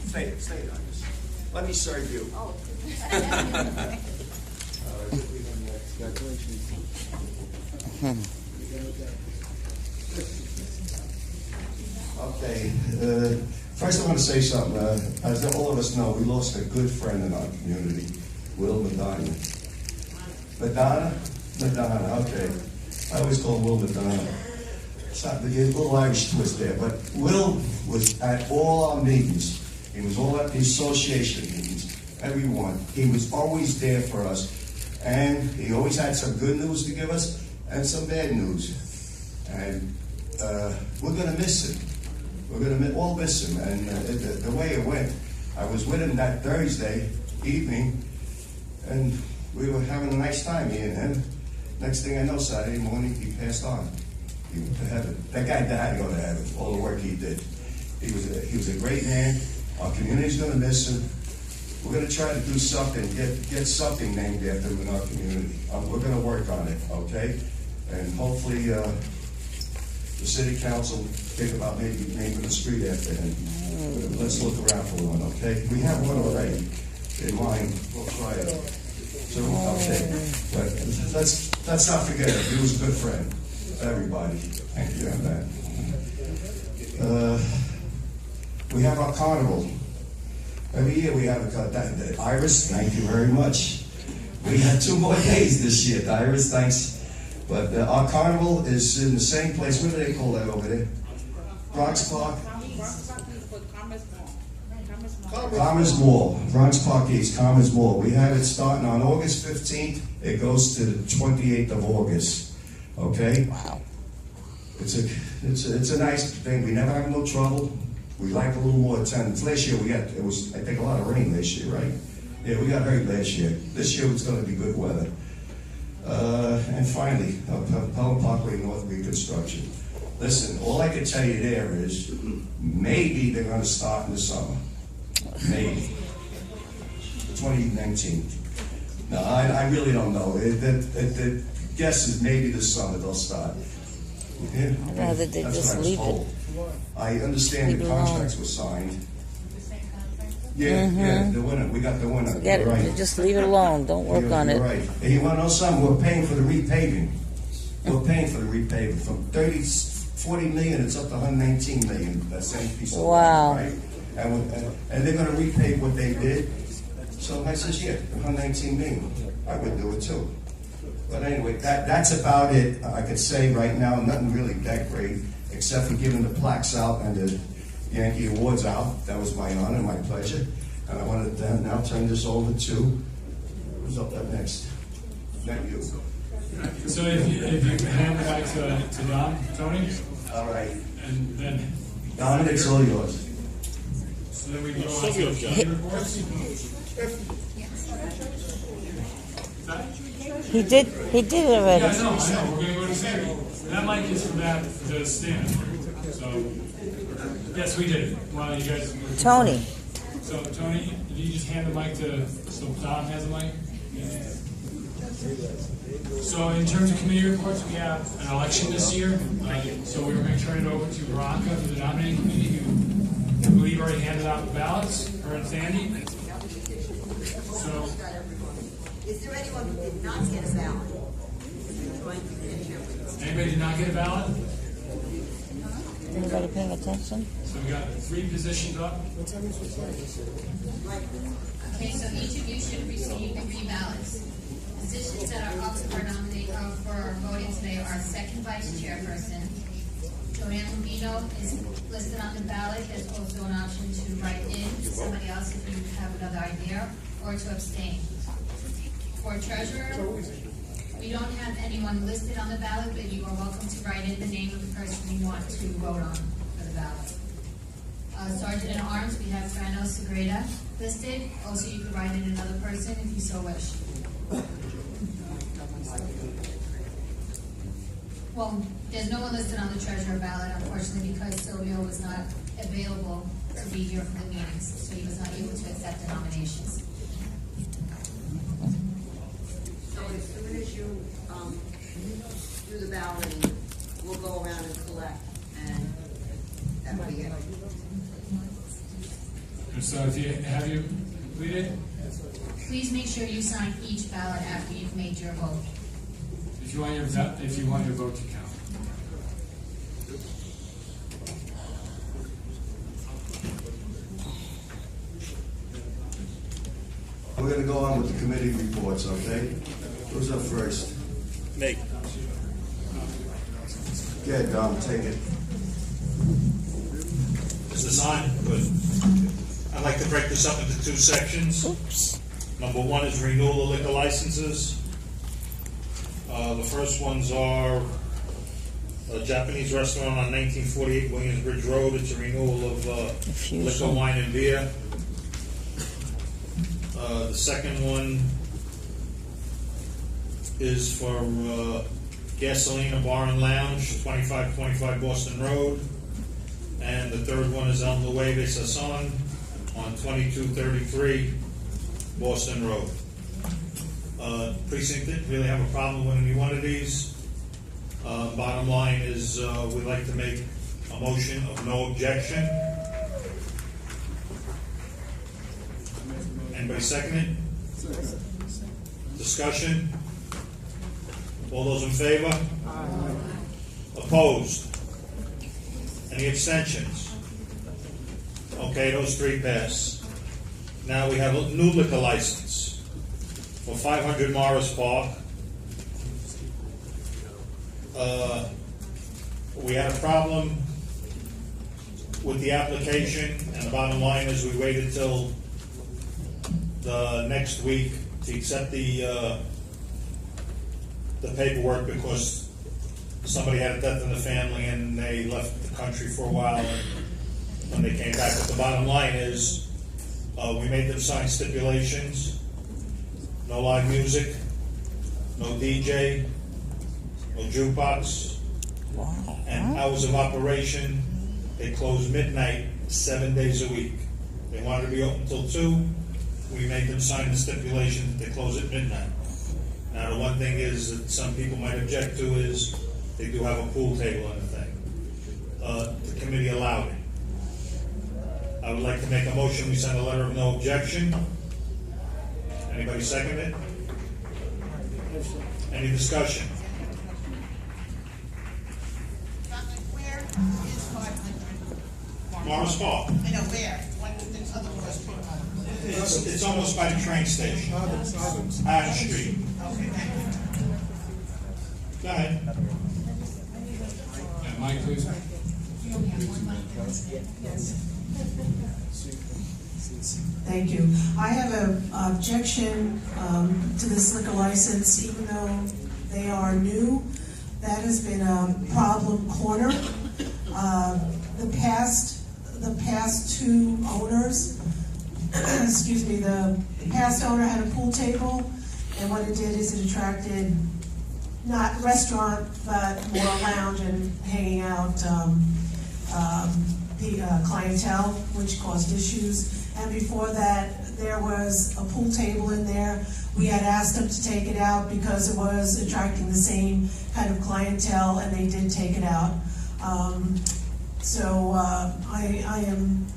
Stay, Iris. Let me serve you. Okay, first I want to say something. As all of us know, we lost a good friend in our community, Will Madonna. Madonna, okay. I always call him Will Madonna. It's not, there's a little Irish twist there, but Will was at all our meetings. He was all at the association meetings, everyone. He was always there for us. And he always had some good news to give us and some bad news. And we're going to miss him. We're going to all miss him. And the way it went, I was with him that Thursday evening, and we were having a nice time, me and him. Next thing I know, Saturday morning, he passed on. He went to heaven. That guy had to go to heaven, all the work he did. He was a great man. Our community's going to miss him. We're going to try to do something, get something named after him in our community. We're going to work on it, okay? And hopefully the city council think about maybe naming a street after him. Let's look around for one, okay? We have one already in mind. We'll try it. So, okay. But let's not forget it. He was a good friend. Everybody. Thank you on that. We have our carnival. Every year we have that. Iris, thank you very much. We had 2 more days this year. Iris, thanks. But our carnival is in the same place. What do they call that over there? Bronx Park? Commerce Mall. Bronx Park East, Commerce Mall. We have it starting on August 15th. It goes to the 28th of August. Okay? Wow. It's a nice thing. We never have no trouble. We like a little more attendance. Last year it was, I think, a lot of rain this year, right? Yeah, we got hurt last year. This year it's going to be good weather. And finally, Pelham Parkway North reconstruction. Listen, all I can tell you there is maybe they're going to start in the summer. Maybe. 2019. No, I really don't know. The guess is maybe this summer they'll start. Yeah, I'd rather they just leave it. I understand the contracts were signed. Yeah, the winner. We got the winner. Forget it. Right. Just leave it alone. Don't work on it. Right. And you want to know something? We're paying for the repaving. We're paying for the repaving. From 40 million, it's up to 119 million. That same piece of wow. land, right? And they're going to repave what they did. So I says, yeah, 119 million. I would do it too. But anyway, that's about it. I could say right now, nothing really that great, except for giving the plaques out and the Yankee Awards out. That was my honor, my pleasure. And I wanted to now turn this over to, who's up next? Not you. So if you hand it back to Don, Tony? All right. And then... Don, it's all yours. So then we go on to the reports. He did it already. Yeah, I know. We're going to go to Siri. That mic is for that, the stand. So, yes, we did. Well, you guys... Tony. So, Tony, did you just hand the mic to... So, Don has a mic? So, in terms of committee reports, we have an election this year. So, we were going to turn it over to Veronica for the nominating committee, who I believe already handed out the ballots, her and Sandy. So... Is there anyone who did not get a ballot? Anybody did not get a ballot? Anybody paying attention? So we got 3 positions up. Okay, so each of you should receive 3 ballots. Positions that are up for voting today are second vice chairperson. Joanne Rubino is listed on the ballot. There's also an option to write in to somebody else if you have another idea, or to abstain. For treasurer, we don't have anyone listed on the ballot, but you are welcome to write in the name of the person you want to vote on for the ballot. Sergeant at Arms, we have Frano Segreda listed. Also, you could write in another person if you so wish. Well, there's no one listed on the treasurer ballot, unfortunately, because Silvio was not available to be here for the meetings, so he was not able to accept the nominations. So as soon as you do the balloting, we'll go around and collect, and that'll be it. So if you have you completed? Please make sure you sign each ballot after you've made your vote. if you want your vote to count. We're gonna go on with the committee reports, okay? Who's up first? Me. Yeah, Dom, take it. Is this on? Good. I'd like to break this up into two sections. Oops. Number one is renewal of liquor licenses. The first ones are a Japanese restaurant on 1948 Williamsbridge Road. It's a renewal of liquor, wine, and beer. The second one is for Gasolina Bar and Lounge, 2525 Boston Road. And the third one is El Nueve Sazon on 2233 Boston Road. Precinct didn't really have a problem with any one of these. Bottom line is we'd like to make a motion of no objection. Anybody second it? Discussion? All those in favor? Opposed? Any abstentions? Okay, those three pass. Now we have a new liquor license for 500 Morris Park. We had a problem with the application, and the bottom line is we waited till the next week to accept the paperwork because somebody had a death in the family and they left the country for a while and when they came back. But the bottom line is we made them sign stipulations, no live music, no DJ, no jukebox, and hours of operation. They close midnight 7 days a week. They wanted to be open till 2. We made them sign the stipulation that they close at midnight. Now, the one thing is that some people might object to is they do have a pool table in the thing. The committee allowed it. I would like to make a motion, we send a letter of no objection. Anybody second it? Any discussion? Where is 500? Morris Park. I know where. What the other Morris Park? It's almost by the train station. Adams Street. Okay, thank you. Go ahead. Yeah, Mike, please. Thank you. I have an objection to this liquor license, even though they are new. That has been a problem corner. The past two owners, excuse me, the past owner had a pool table, and what it did is it attracted not restaurant, but more lounge and hanging out clientele, which caused issues. And before that, there was a pool table in there. We had asked them to take it out because it was attracting the same kind of clientele, and they did take it out. I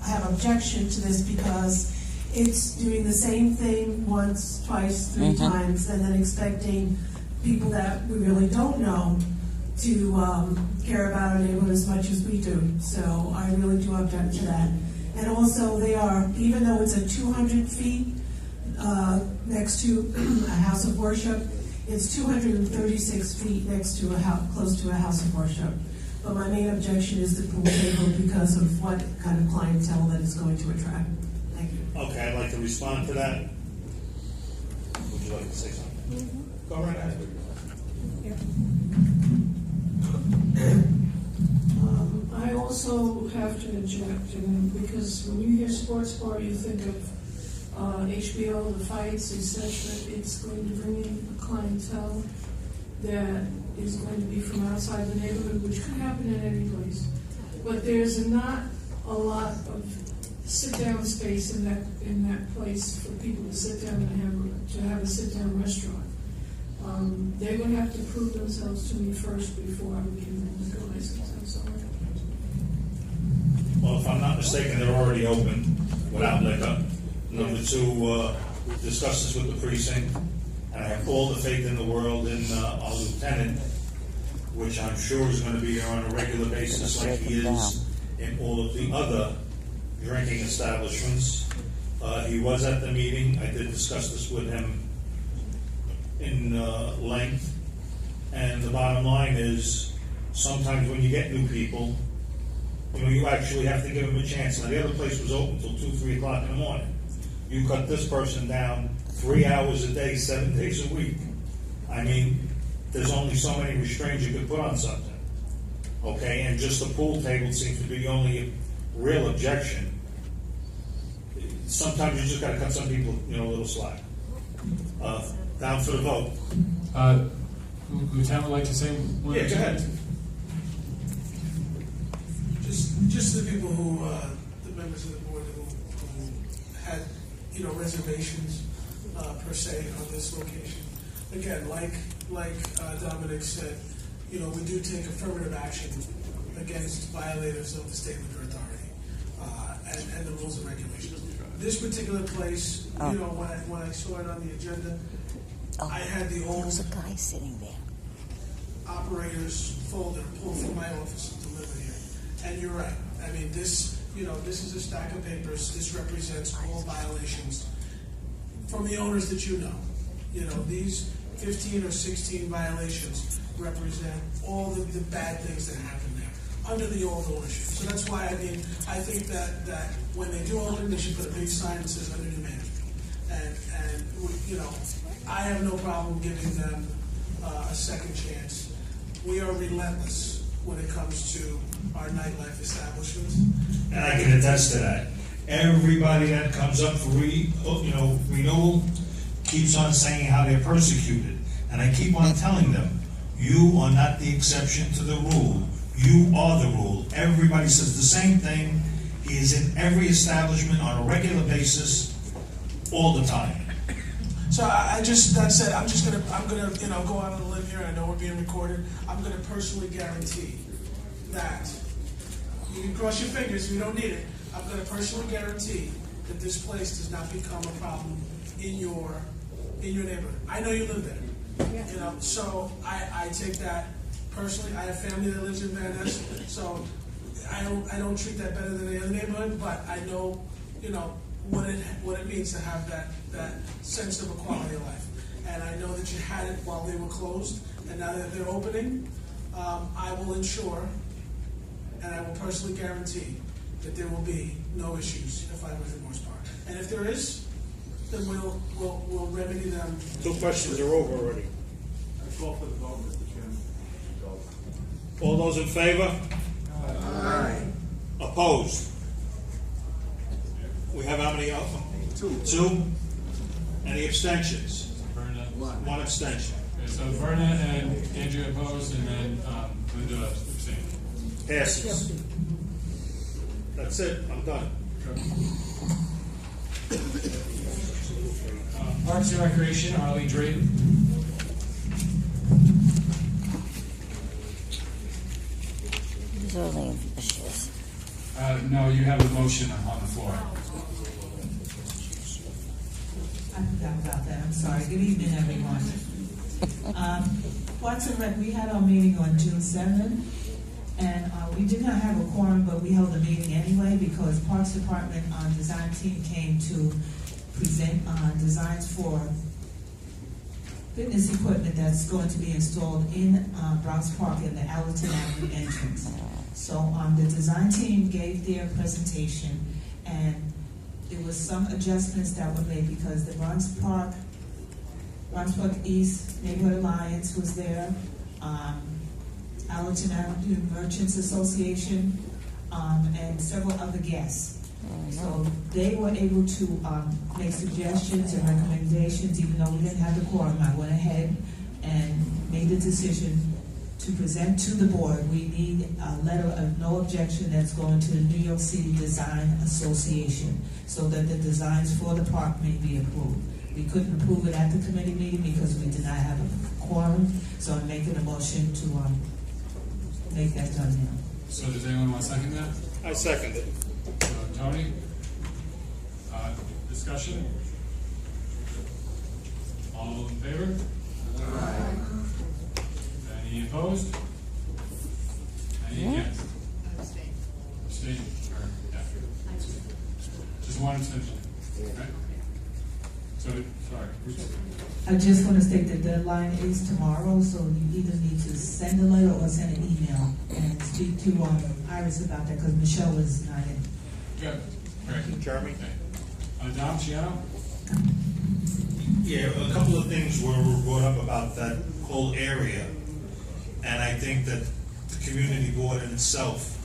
have objection to this because it's doing the same thing once, twice, three times, and then expecting people that we really don't know to care about our neighborhood as much as we do. So I really do object to that. And also, they are, even though it's at 200 feet next to a house of worship, it's 236 feet next to a house, close to a house of worship. But my main objection is the pool table because of what kind of clientele that it's going to attract. Thank you. Okay, I'd like to respond to that. Would you like to say something? Go right ahead. I also have to object, because when you hear sports bar, you think of HBO, the fights, etc. It's going to bring in a clientele that is going to be from outside the neighborhood, which could happen in any place. But there's not a lot of sit-down space in that place for people to sit down and have a sit-down restaurant. They're going to have to prove themselves to me first before I would give them the license. I'm sorry. Well, if I'm not mistaken, they're already open without liquor. Number two, discuss this with the precinct, And I have all the faith in the world in our lieutenant, which I'm sure is gonna be there on a regular basis like he is in all of the other drinking establishments. He was at the meeting. I did discuss this with him in length. And the bottom line is, sometimes when you get new people, you actually have to give them a chance. Now, the other place was open till 2, 3 o'clock in the morning. You cut this person down 3 hours a day, 7 days a week. I mean, there's only so many restraints you could put on something. Okay, and just the pool table seems to be the only real objection. Sometimes you just gotta cut some people, a little slack. Down for the vote. Lieutenant would like to say one? Yeah, go ahead. Just the people who, the members of the board who had, reservations, per se, on this location. Again, like Dominic said, we do take affirmative action against violators of the state liquor authority, and the rules and regulations. This particular place, when I saw it on the agenda, I had the old There's a guy sitting there. operators folder pulled from my office and delivered here. And you're right. I mean, this is a stack of papers. This represents all violations from the owners that you know. These 15 or 16 violations represent all the bad things that happen there under the old ownership. So that's why, I think that when they do open, they should put a big sign that says under new management. And I have no problem giving them a second chance. We are relentless when it comes to our nightlife establishments. And I can attest to that. Everybody that comes up for renewal keeps on saying how they're persecuted. And I keep on telling them, you are not the exception to the rule. You are the rule. Everybody says the same thing. He is in every establishment on a regular basis, all the time. So that said, I'm gonna go out on a limb here. I know we're being recorded. I'm gonna personally guarantee that, you can cross your fingers if you don't need it, I'm gonna personally guarantee that this place does not become a problem in your neighborhood. I know you live there. So I take that personally. I have family that lives in Van Ness, so I don't treat that better than any other neighborhood, but I know, what it means to have that sense of a quality of life. And I know that you had it while they were closed, and now that they're opening, I will ensure, and I will personally guarantee, that there will be no issues if I live in Morse Park. And if there is, then we'll remedy them. 2 questions are over already. I call for the vote, Mr. Chairman. All those in favor? Aye. Opposed? We have how many? 2. Any abstentions? Verna. 1 abstention. Okay, so Verna and Andrea opposed, and then Linda abstained. Passes. That's it. I'm done. Parks and Recreation, Arlene Drayton. These are the issues. No, you have a motion on the floor. I forgot about that, I'm sorry. Good evening, everyone. Parks and Rec, we had our meeting on June 7th, and we did not have a quorum, but we held a meeting anyway because Parks Department design team came to present designs for fitness equipment that's going to be installed in Bronx Park in the Allerton Avenue entrance. So the design team gave their presentation, and there was some adjustments that were made because the Bronx Park East Neighborhood Alliance was there, Allerton Avenue Merchants Association, and several other guests. So they were able to make suggestions and recommendations, even though we didn't have the quorum. I went ahead and made the decision to present to the board. We need a letter of no objection that's going to the New York City Design Association so that the designs for the park may be approved. We couldn't approve it at the committee meeting because we did not have a quorum, so I'm making a motion to make that done now. So does anyone want to second that? I second it. So Tony? Discussion? All in favor? favor? Any opposed? Any against? Abstain. Or, yeah. Just one abstention. Okay? So, sorry. I just want to state the deadline is tomorrow, so you either need to send a letter or send an email and speak to Iris about that, because Michelle was not in. Good. Great. Jeremy? Dom Ciano? Yeah, a couple of things were brought up about that whole area, and I think that the community board in itself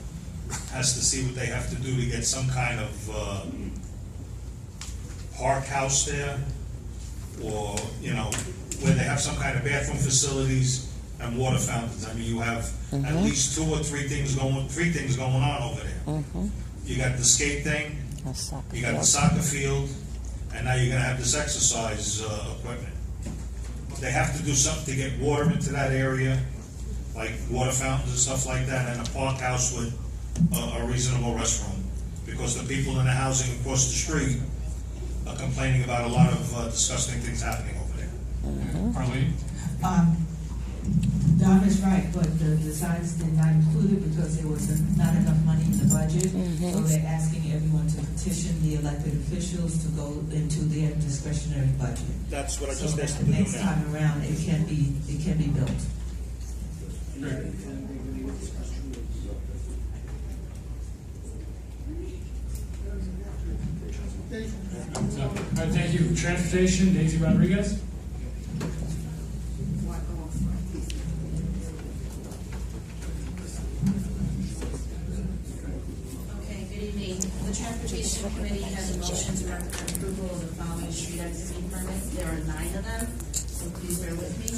has to see what they have to do to get some kind of park house there, or, you know, where they have some kind of bathroom facilities and water fountains. I mean, you have at least 2 or 3 things going on over there. You got the skate thing, you got the soccer field, and now you're gonna have this exercise equipment. They have to do something to get water into that area, like water fountains and stuff like that, and a park house with a reasonable restroom. Because the people in the housing across the street are complaining about a lot of disgusting things happening over there. Arlene? Don is right, but the designs did not include it because there was not enough money in the budget. So they're asking everyone to petition the elected officials to go into their discretionary budget. That's what I So just that asked the them to do next now. time around, it can be built. Great. So, all right, thank you. Transportation, Daisy Rodriguez? Okay, good evening. The Transportation Committee has a motion to recommend approval of the following street activity permits. There are 9 of them, so please bear with me.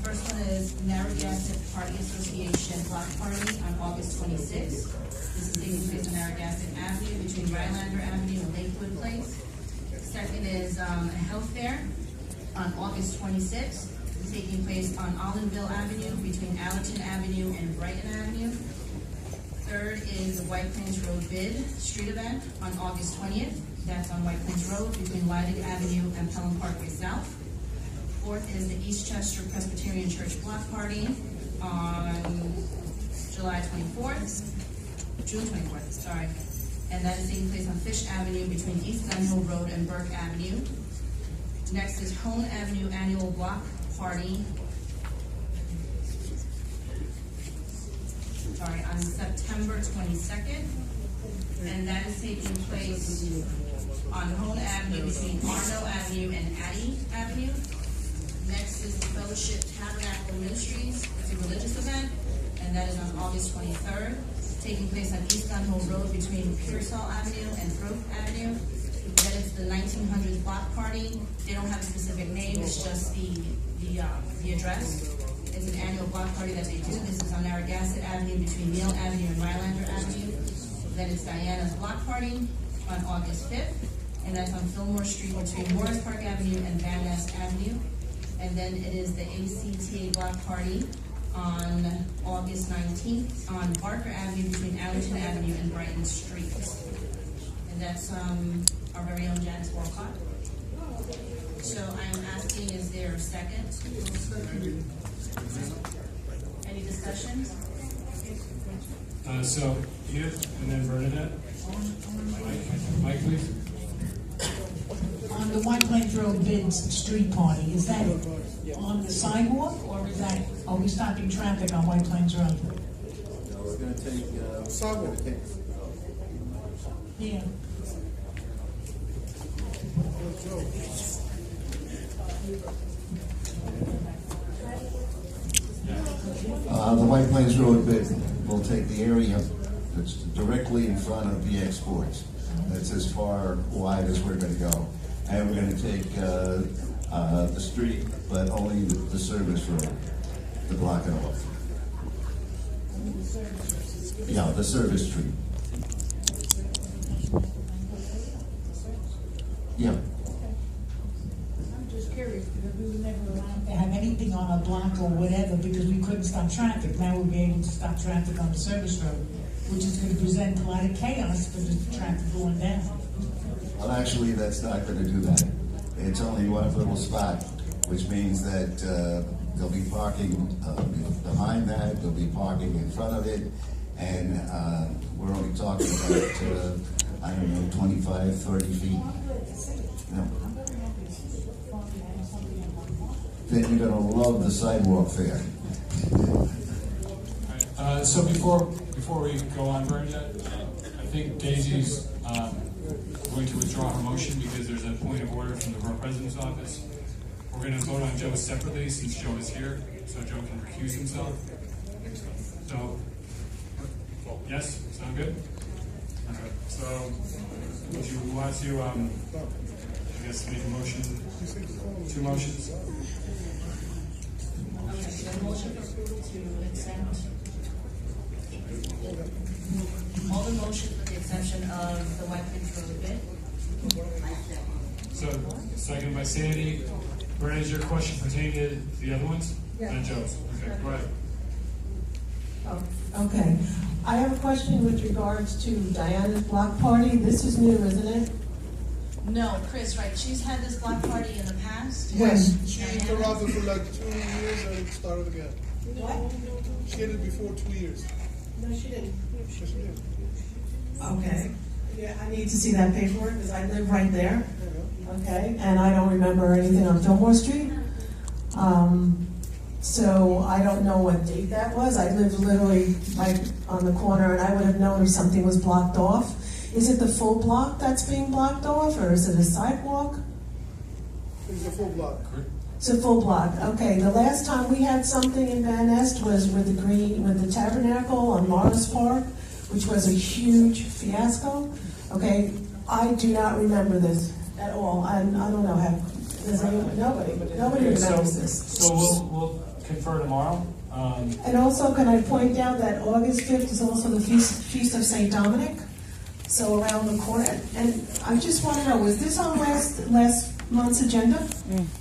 First one is Narragansett Party Association Block Party on August 26th. This is taking place on Narragansett Avenue between Rhinelander Avenue and Lakewood Place. Second is a health fair on August 26th. It's taking place on Allenville Avenue between Allerton Avenue and Brighton Avenue. Third is the White Plains Road Bid Street Event on August 20th. That's on White Plains Road between Lydig Avenue and Pelham Parkway South. Fourth is the Eastchester Presbyterian Church Block Party on June 24th, sorry. And that is taking place on Fish Avenue between East Glen Hill Road and Burke Avenue. Next is Hone Avenue Annual Block Party. Sorry, on September 22nd. And that is taking place on Hone Avenue between Arno Avenue and Addy Avenue. Next is the Fellowship Tabernacle Ministries. It's a religious event, and that is on August 23rd, taking place on East Glen Hill Road between Pearsall Avenue and Throat Avenue. Then it's the 1900s Block Party. They don't have a specific name, it's just the address. It's an annual block party that they do. This is on Narragansett Avenue between Neal Avenue and Rhinelander Avenue. Then it's Diana's Block Party on August 5th, and that's on Fillmore Street between Morris Park Avenue and Van Ness Avenue. And then it is the ACTA Block Party on August 19th on Barker Avenue between Allerton Avenue and Brighton Street. And that's our very own Janice Walcott. So I'm asking, is there a second? Any discussions? So Edith, and then Bernadette. Mike, please. On the White Plains Road Bid Street Party, is that on the sidewalk, or is that, are we stopping traffic on White Plains Road? No, we're gonna take, sidewalk. Yeah. The White Plains Road bid will take the area that's directly in front of VX Sports. That's as far wide as we're gonna go. And we're gonna take, the street, but only the service road to block it off. Yeah, the service street. Yeah. I'm just curious, because we were never allowed to have anything on a block or whatever, because we couldn't stop traffic. Now we'll be able to stop traffic on the service road, which is gonna present a lot of chaos for the traffic going down. Well, actually, that's not gonna do that. It's only one little spot which means that they'll be parking behind that, they'll be parking in front of it, and we're only talking about, I don't know, 25, 30 feet. No. Then you're gonna love the sidewalk there. So before we go on, Bernadette, I think Daisy's going to withdraw her motion because there's a point of order from the Borough President's office. We're going to vote on Joe separately since Joe is here, so Joe can recuse himself. So, yes, sound good? Okay. So, would you want to, I guess, make a motion, 2 motions? A motion for approval to accept all the motions with the exception of the White Plains Road bid. So, second by Sandy. Bernadette, is your question pertaining to the other ones? Yeah. And Joe's? Okay, go ahead. Oh, okay. I have a question with regards to Diana's block party. This is new, isn't it? No, Chris, right, she's had this block party in the past. Yes. She interrupted for like 2 years and it started again. What? She did it before 2 years. No, she didn't. Yes, she did. Okay. Yeah, I need to see that paperwork because I live right there. Okay, and I don't remember anything on Fillmore Street. So I don't know what date that was. I lived literally right on the corner and I would have known if something was blocked off. Is it the full block that's being blocked off or is it a sidewalk? It's a full block. It's a full block. Okay, the last time we had something in Van Nest was with the Tabernacle on Morris Park, which was a huge fiasco. Okay, I do not remember this at all. I don't know how. Nobody remembers this. So we'll confer tomorrow. And also, can I point out that August 5th is also the Feast of St. Dominic? So around the corner. And I just want to know, was this on last month's agenda?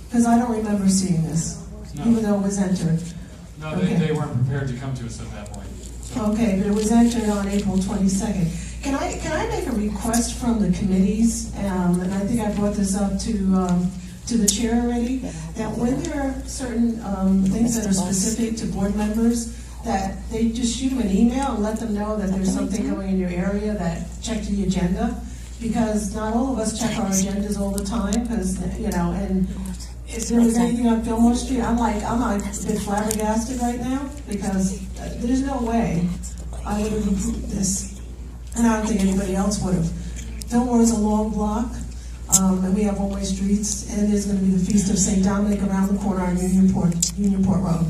Because I don't remember seeing this, even though it was entered. No, they weren't prepared to come to us at that point. Okay, but it was entered on April 22nd. Can I make a request from the committees? And I think I brought this up to the chair already, that when there are certain things that are specific to board members, that they just shoot them an email and let them know that there's something going in your area, that check the agenda, because not all of us check our agendas all the time, because, and if there was anything on Fillmore Street, I'm like a bit flabbergasted right now, because there's no way I would have approved this, and I don't think anybody else would have. Fillmore is a long block, and we have one-way streets, and there's going to be the Feast of St. Dominic around the corner on Unionport Road.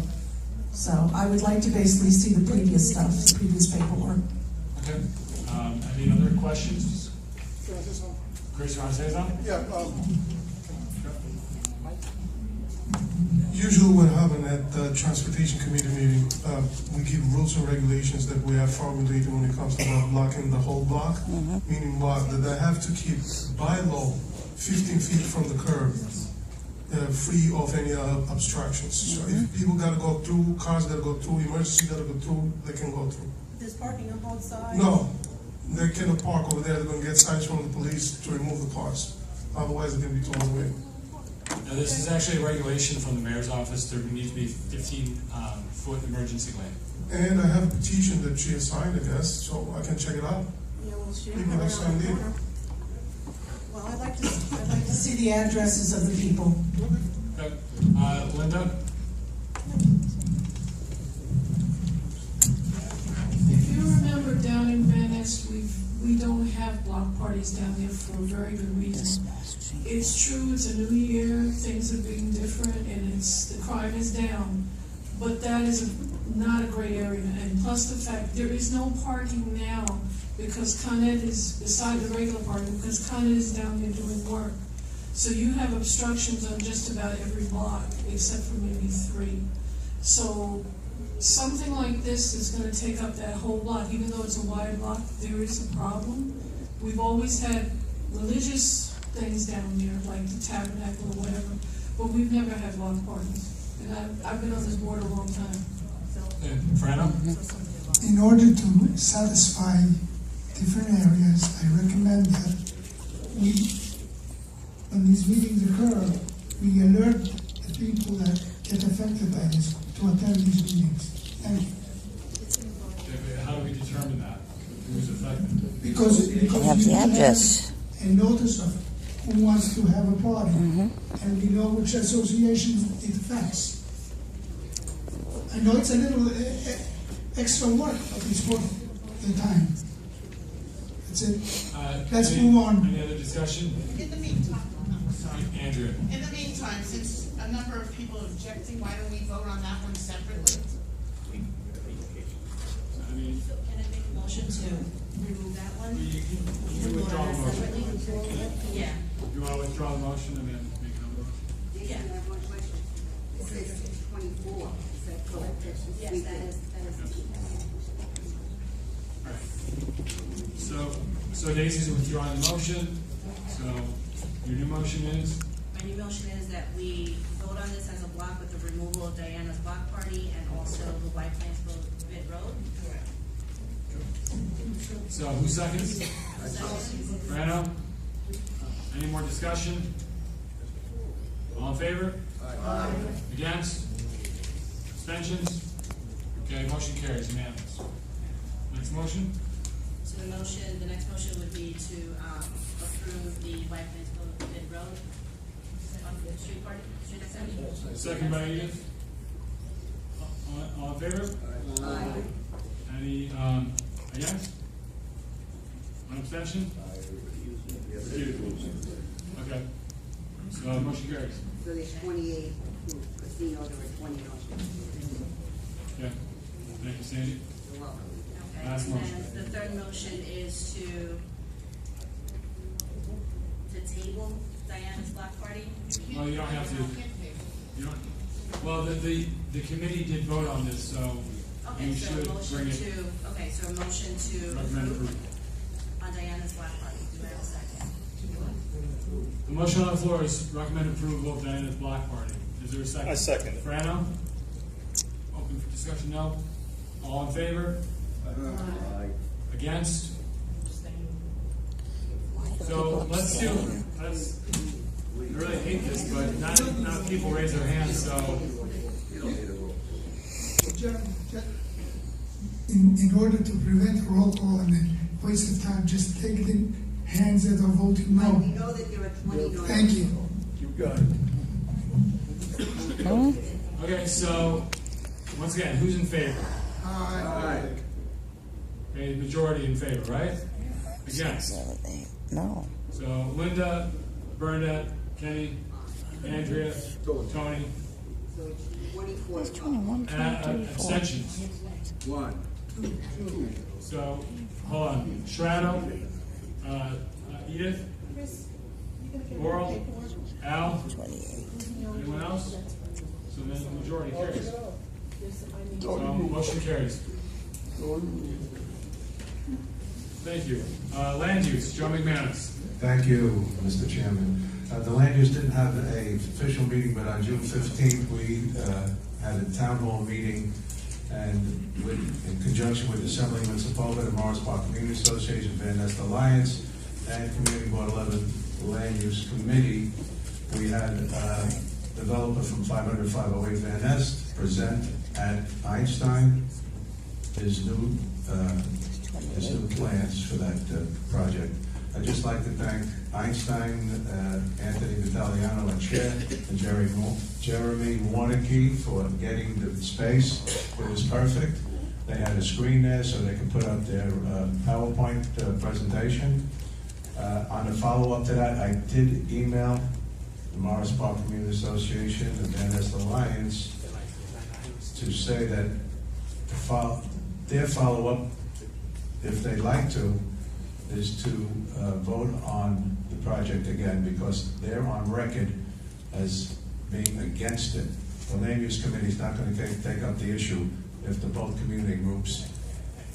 So I would like to basically see the previous stuff, the previous paperwork. Okay. Any other questions? Chris, you want to say something? Yeah. Usually what happens at the Transportation Committee meeting, we give rules and regulations that we have formulated when it comes to not blocking the whole block, meaning what? That I have to keep by law 15 feet from the curb, free of any obstructions. So if people gotta go through, cars gotta go through, emergency gotta go through, they can go through. There's parking on both sides? No, they cannot park over there. They're gonna get signs from the police to remove the cars. Otherwise, they're gonna be told away. Now, this is actually a regulation from the mayor's office. There needs to be 15-foot emergency lane. And I have a petition that she has signed, I guess, so I can check it out. Yeah, well, she People have signed it. Well, I'd like to See the addresses of the people. Okay. Linda? If you remember down in Van Nest, we don't have block parties down there for a very good reason. It's true, it's a new year, things are being different, and the crime is down. But that is not a great area, and plus the fact there is no parking now because Con Ed is beside the regular parking because Con Ed is down there doing work. So you have obstructions on just about every block except for maybe 3. So something like this is going to take up that whole block, even though it's a wide block. There is a problem. We've always had religious things down there, like the Tabernacle or whatever, but we've never had block parties. And I've been on this board a long time. Frano? In order to satisfy different areas, I recommend that when these meetings occur, we alert the people that get affected by this to attend these meetings. Thank you. Okay, how do we determine that? Who's affected? Because I have you the have address. a notice of who wants to have a party, and we know which associations it affects. I know it's a little extra work, but it's worth the time. That's it. Let's move on. Any other discussion? In the meantime, Andrea? in the meantime, since a number of people are objecting, why don't we vote on that one separately? I mean, So can I make a motion to remove that one? you can Vote withdraw on the that motion. separately? Yeah. You want to withdraw the motion and then make another motion? Yeah. I have one question. It says 24, is that correct? Yes, that is. All right. So Daisy's withdrawing the motion, so your new motion is? My new motion is that we vote on this as a block with the removal of Diana's block party and also the White Plains Bid Road. So who seconds? Brano? Any more discussion? All in favor? Aye. Against? Abstentions? Okay, motion carries unanimous. Next motion? So the next motion would be to approve the White Plains Bid Road on the street acceptance. Second by Edith. All in favor? Aye. Any, against? One abstention? Okay. So motion carries. So there's 28 casinos, there are 20 open. Yeah. Thank you, Sandy. You're welcome. Okay, Last and motion. then the third motion is to table Diana's block party. Well, you don't have to. You don't. Well, the committee did vote on this, so Okay, you so a should motion bring it. to, okay, so a motion to Recommend approve approval. on Diana's block party. Do I have a second? The motion on the floor is recommend approval of Diana's block party. Is there a second? I second it. Brano? Open for discussion, no? All in favor? Against? So let's I really hate this, but not enough people raise their hands, so. In order to prevent roll call and then waste of time, just take the hands that are voting We no. know that there are 20 non. Thank you. You got it. Okay, so, once again, who's in favor? Aye. Okay, majority in favor, right? Against? No. So Linda, Bernadette, Kenny, Andrea, Tony, So it's 24. 21, 23, 4. abstentions. 1, 2. So, hold on, Strado, Edith, Laurel, Al, anyone else? So then the majority carries. So motion carries. Thank you. Land use, Joe McManus. Thank you, Mr. Chairman. The land use didn't have a official meeting, but on June 15th, we had a town hall meeting, and in conjunction with Assemblyman Sepulveda, the Morris Park Community Association, Van Nest Alliance, and Community Board 11 Land Use Committee, we had a developer from 500-508 Van Nest present at Einstein his new plans for that project. I'd just like to thank Einstein, Anthony Vitaliano, our chair, and Jeremy Warnicki for getting the space. It was perfect. They had a screen there so they could put up their PowerPoint presentation. On the follow-up to that, I did email the Morris Park Community Association and Van Nest Alliance to say that their follow-up, if they'd like to, is to vote on the project again, because they're on record as being against it. The Land Use Committee is not going to take up the issue if the both community groups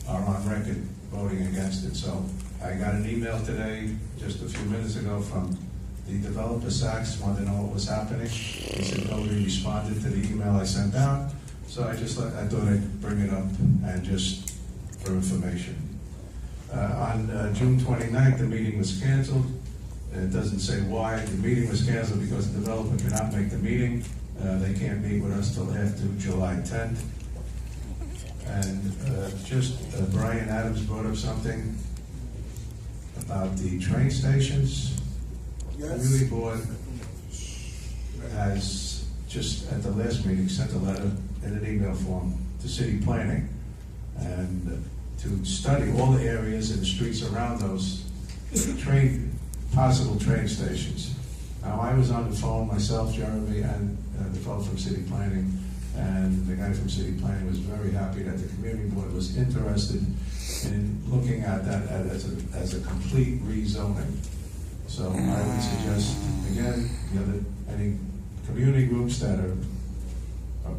are on record voting against it. So I got an email today, just a few minutes ago, from the developer Sachs, wanted to know what was happening. He said nobody responded to the email I sent out, so I thought I'd bring it up and just for information. On June 29th, the meeting was canceled. It doesn't say why. The meeting was canceled because the developer cannot make the meeting. They can't meet with us till after July 10th. And Brian Adams brought up something about the train stations. Yes. The Community Board has just at the last meeting sent a letter in an email form to city planning and to study all the areas and the streets around those possible train stations. Now, I was on the phone myself, Jeremy, and the fellow from city planning, and the guy from city planning was very happy that the community board was interested in looking at that as a complete rezoning. So I would suggest, again, any community groups that are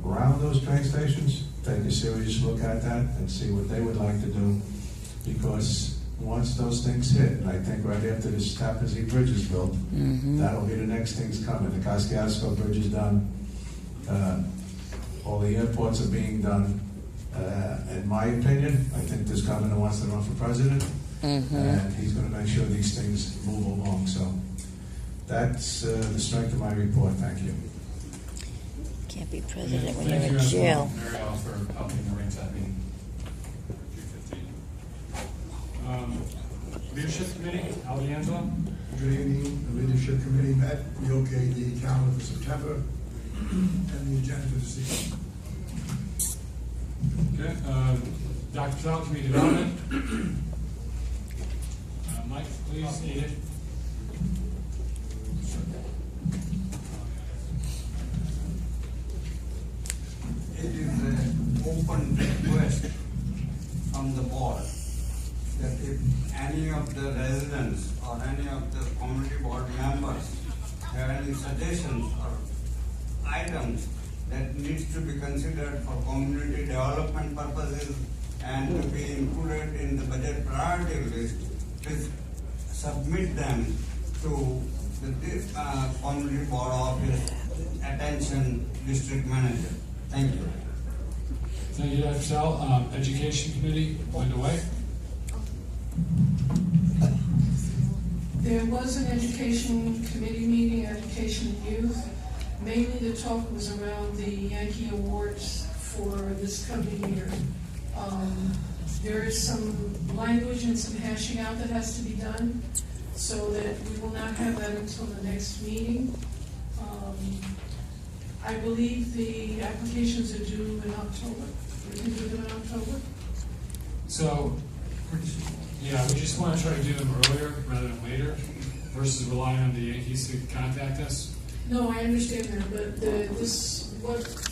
around those train stations, take a serious look at that and see what they would like to do, because once those things hit, and I think right after this Tappan Zee Bridge is built, that'll be the next things coming. The Kosciuszko Bridge is done. All the airports are being done. In my opinion, I think this governor wants to run for president, and he's going to make sure these things move along. So that's the strength of my report. Thank you. Can't be president when Thank you're you in as well, jail. Mary Ellen, for helping arrange that meeting. 3:15. Leadership Committee, Al D'Angelo. Good evening. The Leadership Committee met. We okayed the calendar for September and the agenda for this evening. Okay, Dr. Patel, Community Development. Mike, please, needed. It is an open request from the board that if any of the residents or any of the community board members have any suggestions or items that needs to be considered for community development purposes and to be included in the budget priority list, please submit them to the community board office attention district manager. Thank you. Thank you, Dr. Patel. Education Committee, Linda White. There was an education committee meeting, education and youth. Mainly the talk was around the Yankee Awards for this coming year. There is some language and some hashing out that has to be done, so that we will not have that until the next meeting. I believe the applications are due in October. We can do them in October. So, yeah, we just want to try to do them earlier rather than later, versus relying on the Yankees to contact us. No, I understand that, but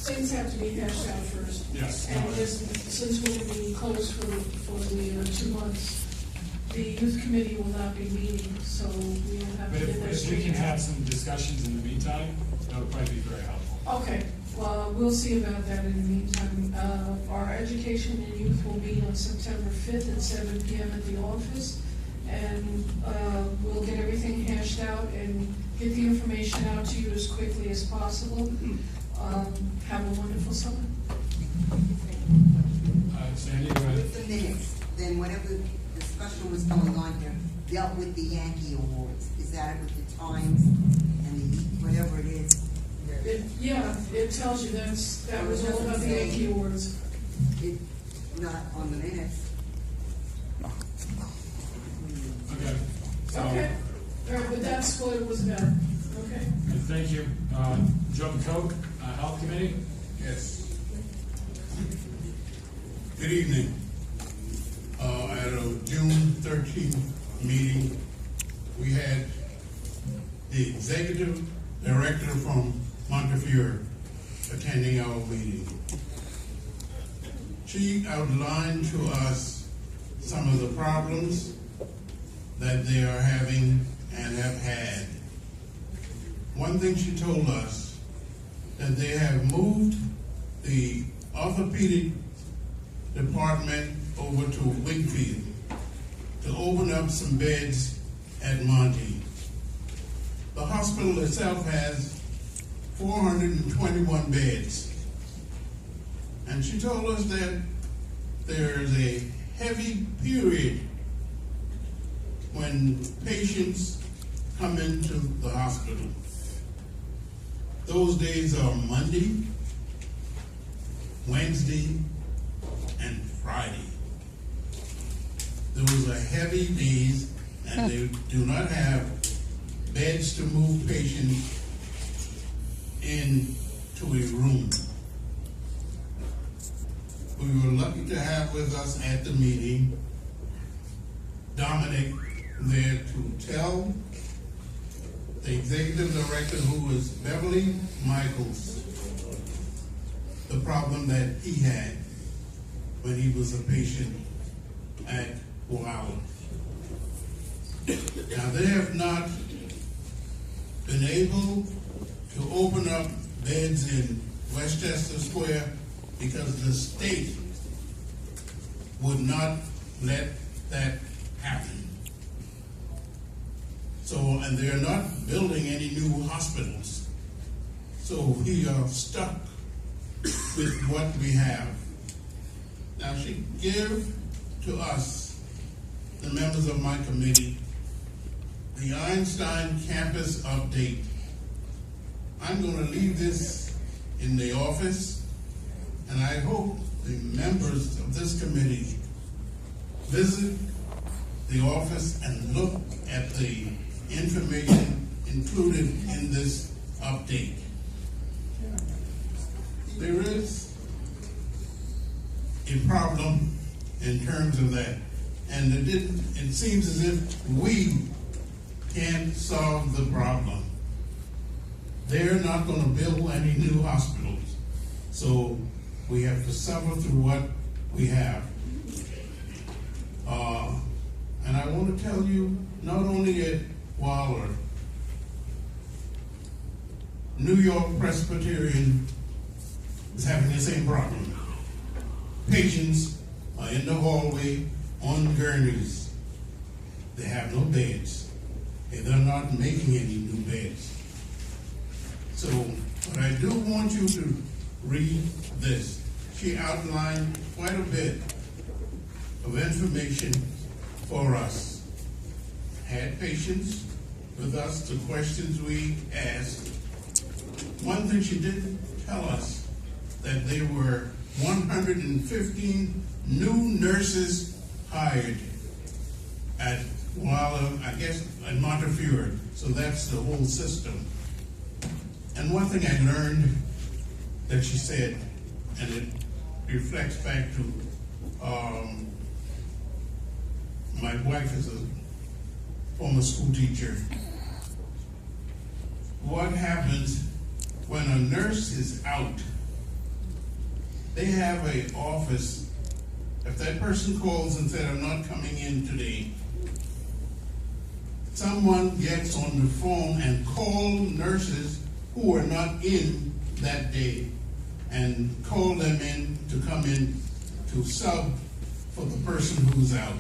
things have to be hashed out first. Yes. And since we're going to be closed for the 2 months, the youth committee will not be meeting, so we will have to But get that if we straightened can have out. some discussions in the meantime, that would probably be very helpful. Okay, well, we'll see about that in the meantime. Our education and youth will meet on September 5th at 7 p.m. at the office, and we'll get everything hashed out and get the information out to you as quickly as possible. Have a wonderful summer. Sandy, go ahead. With the minutes, then whatever discussion was going on here dealt with the Yankee Awards. Is that with the times and the whatever it is? It tells you that was all about the Yankee Awards. Not on the minutes. Okay. So, Okay, all right, but that's what it was about, okay? Thank you. Joe McCoke, Health Committee. Yes. Good evening. At a June 13th meeting, we had the executive director from Montefiore attending our meeting. She outlined to us some of the problems that they are having and have had. One thing she told us, that they have moved the orthopedic department over to Wakefield to open up some beds at Monte. The hospital itself has 421 beds. And she told us that there's a heavy period when patients come into the hospital. Those days are Monday, Wednesday, and Friday. Those are heavy days, and they do not have beds to move patients into a room. We were lucky to have with us at the meeting Dominic there to tell the executive director, who is Beverly Michaels, the problem that he had when he was a patient at Walla. Now, they have not been able to open up beds in Westchester Square because the state would not let that happen. So, and they're not building any new hospitals. So we are stuck with what we have. Now, she gave to us, the members of my committee, the Einstein campus update. I'm going to leave this in the office, and I hope the members of this committee visit the office and look at the information included in this update. There is a problem in terms of that, and it seems as if we can't solve the problem. They're not going to build any new hospitals, so we have to suffer through what we have. And I want to tell you, not only at Waller, New York Presbyterian is having the same problem. Patients are in the hallway on gurneys. They have no beds, and they're not making any new beds. So, but I do want you to read this. She outlined quite a bit of information for us. Had patience with us, the questions we asked. One thing she did tell us, that there were 115 new nurses hired at Walla, I guess, at Montefiore. So that's the whole system. And one thing I learned that she said, and it reflects back to my wife is a former school teacher. What happens when a nurse is out? They have an office. If that person calls and said, I'm not coming in today, someone gets on the phone and calls nurses who are not in that day and call them in to come in to sub for the person who's out.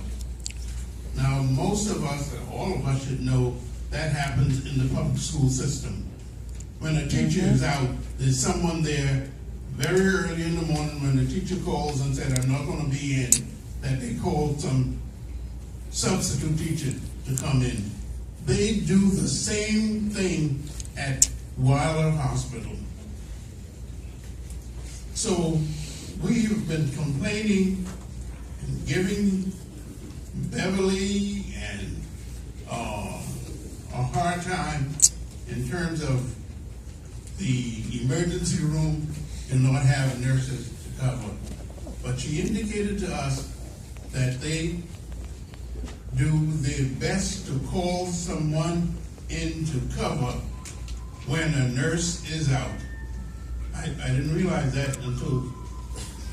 Now, most of us, all of us should know that happens in the public school system. When a teacher is out, there's someone there very early in the morning when the teacher calls and said, I'm not going to be in, that they called some substitute teacher to come in. They do the same thing at Weiler Hospital. So we've been complaining and giving Beverly and a hard time in terms of the emergency room and not have nurses to cover. But she indicated to us that they do their best to call someone in to cover when a nurse is out. I didn't realize that until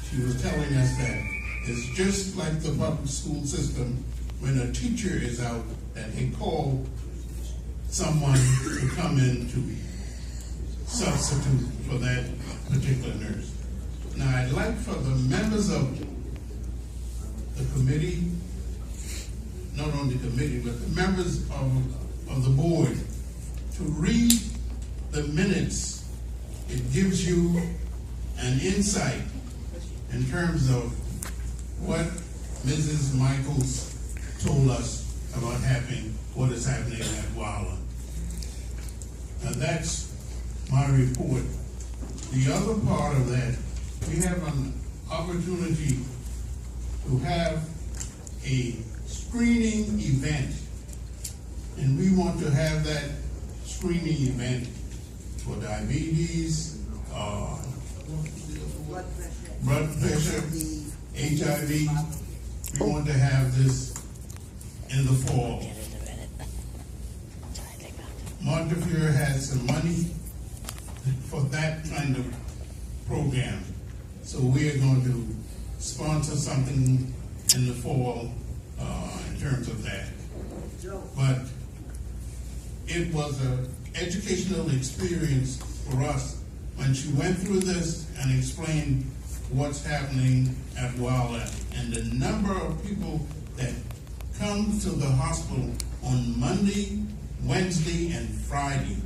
she was telling us that. It's just like the public school system. When a teacher is out, that they call someone to come in to substitute for that particular nurse. Now, I'd like for the members of the committee, not only the committee, but the members of the board, to read the minutes. It gives you an insight in terms of what Mrs. Michaels told us about what is happening at Walla. Now that's my report. The other part of that, we have an opportunity to have a screening event. And we want to have that screening event for diabetes, blood pressure, HIV. We want to have this in the fall. Montefiore has some money for that kind of program. So we are going to sponsor something in the fall in terms of that. But it was an educational experience for us when she went through this and explained what's happening at Wilder and the number of people that come to the hospital on Monday, Wednesday, and Friday.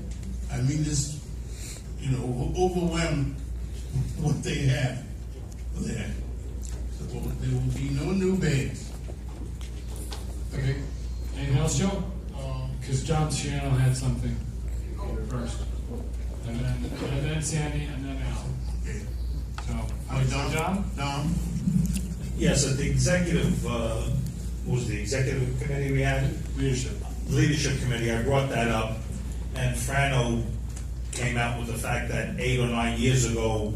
I mean, this, overwhelmed what they have there. So there will be no new beds. Okay. Anything else, Joe? Because John Ciano had something first. And then Sandy, and then Al. Okay. So, Don? Yes, at the executive, what was the executive committee we had? Leadership committee, I brought that up, and Frano came out with the fact that 8 or 9 years ago,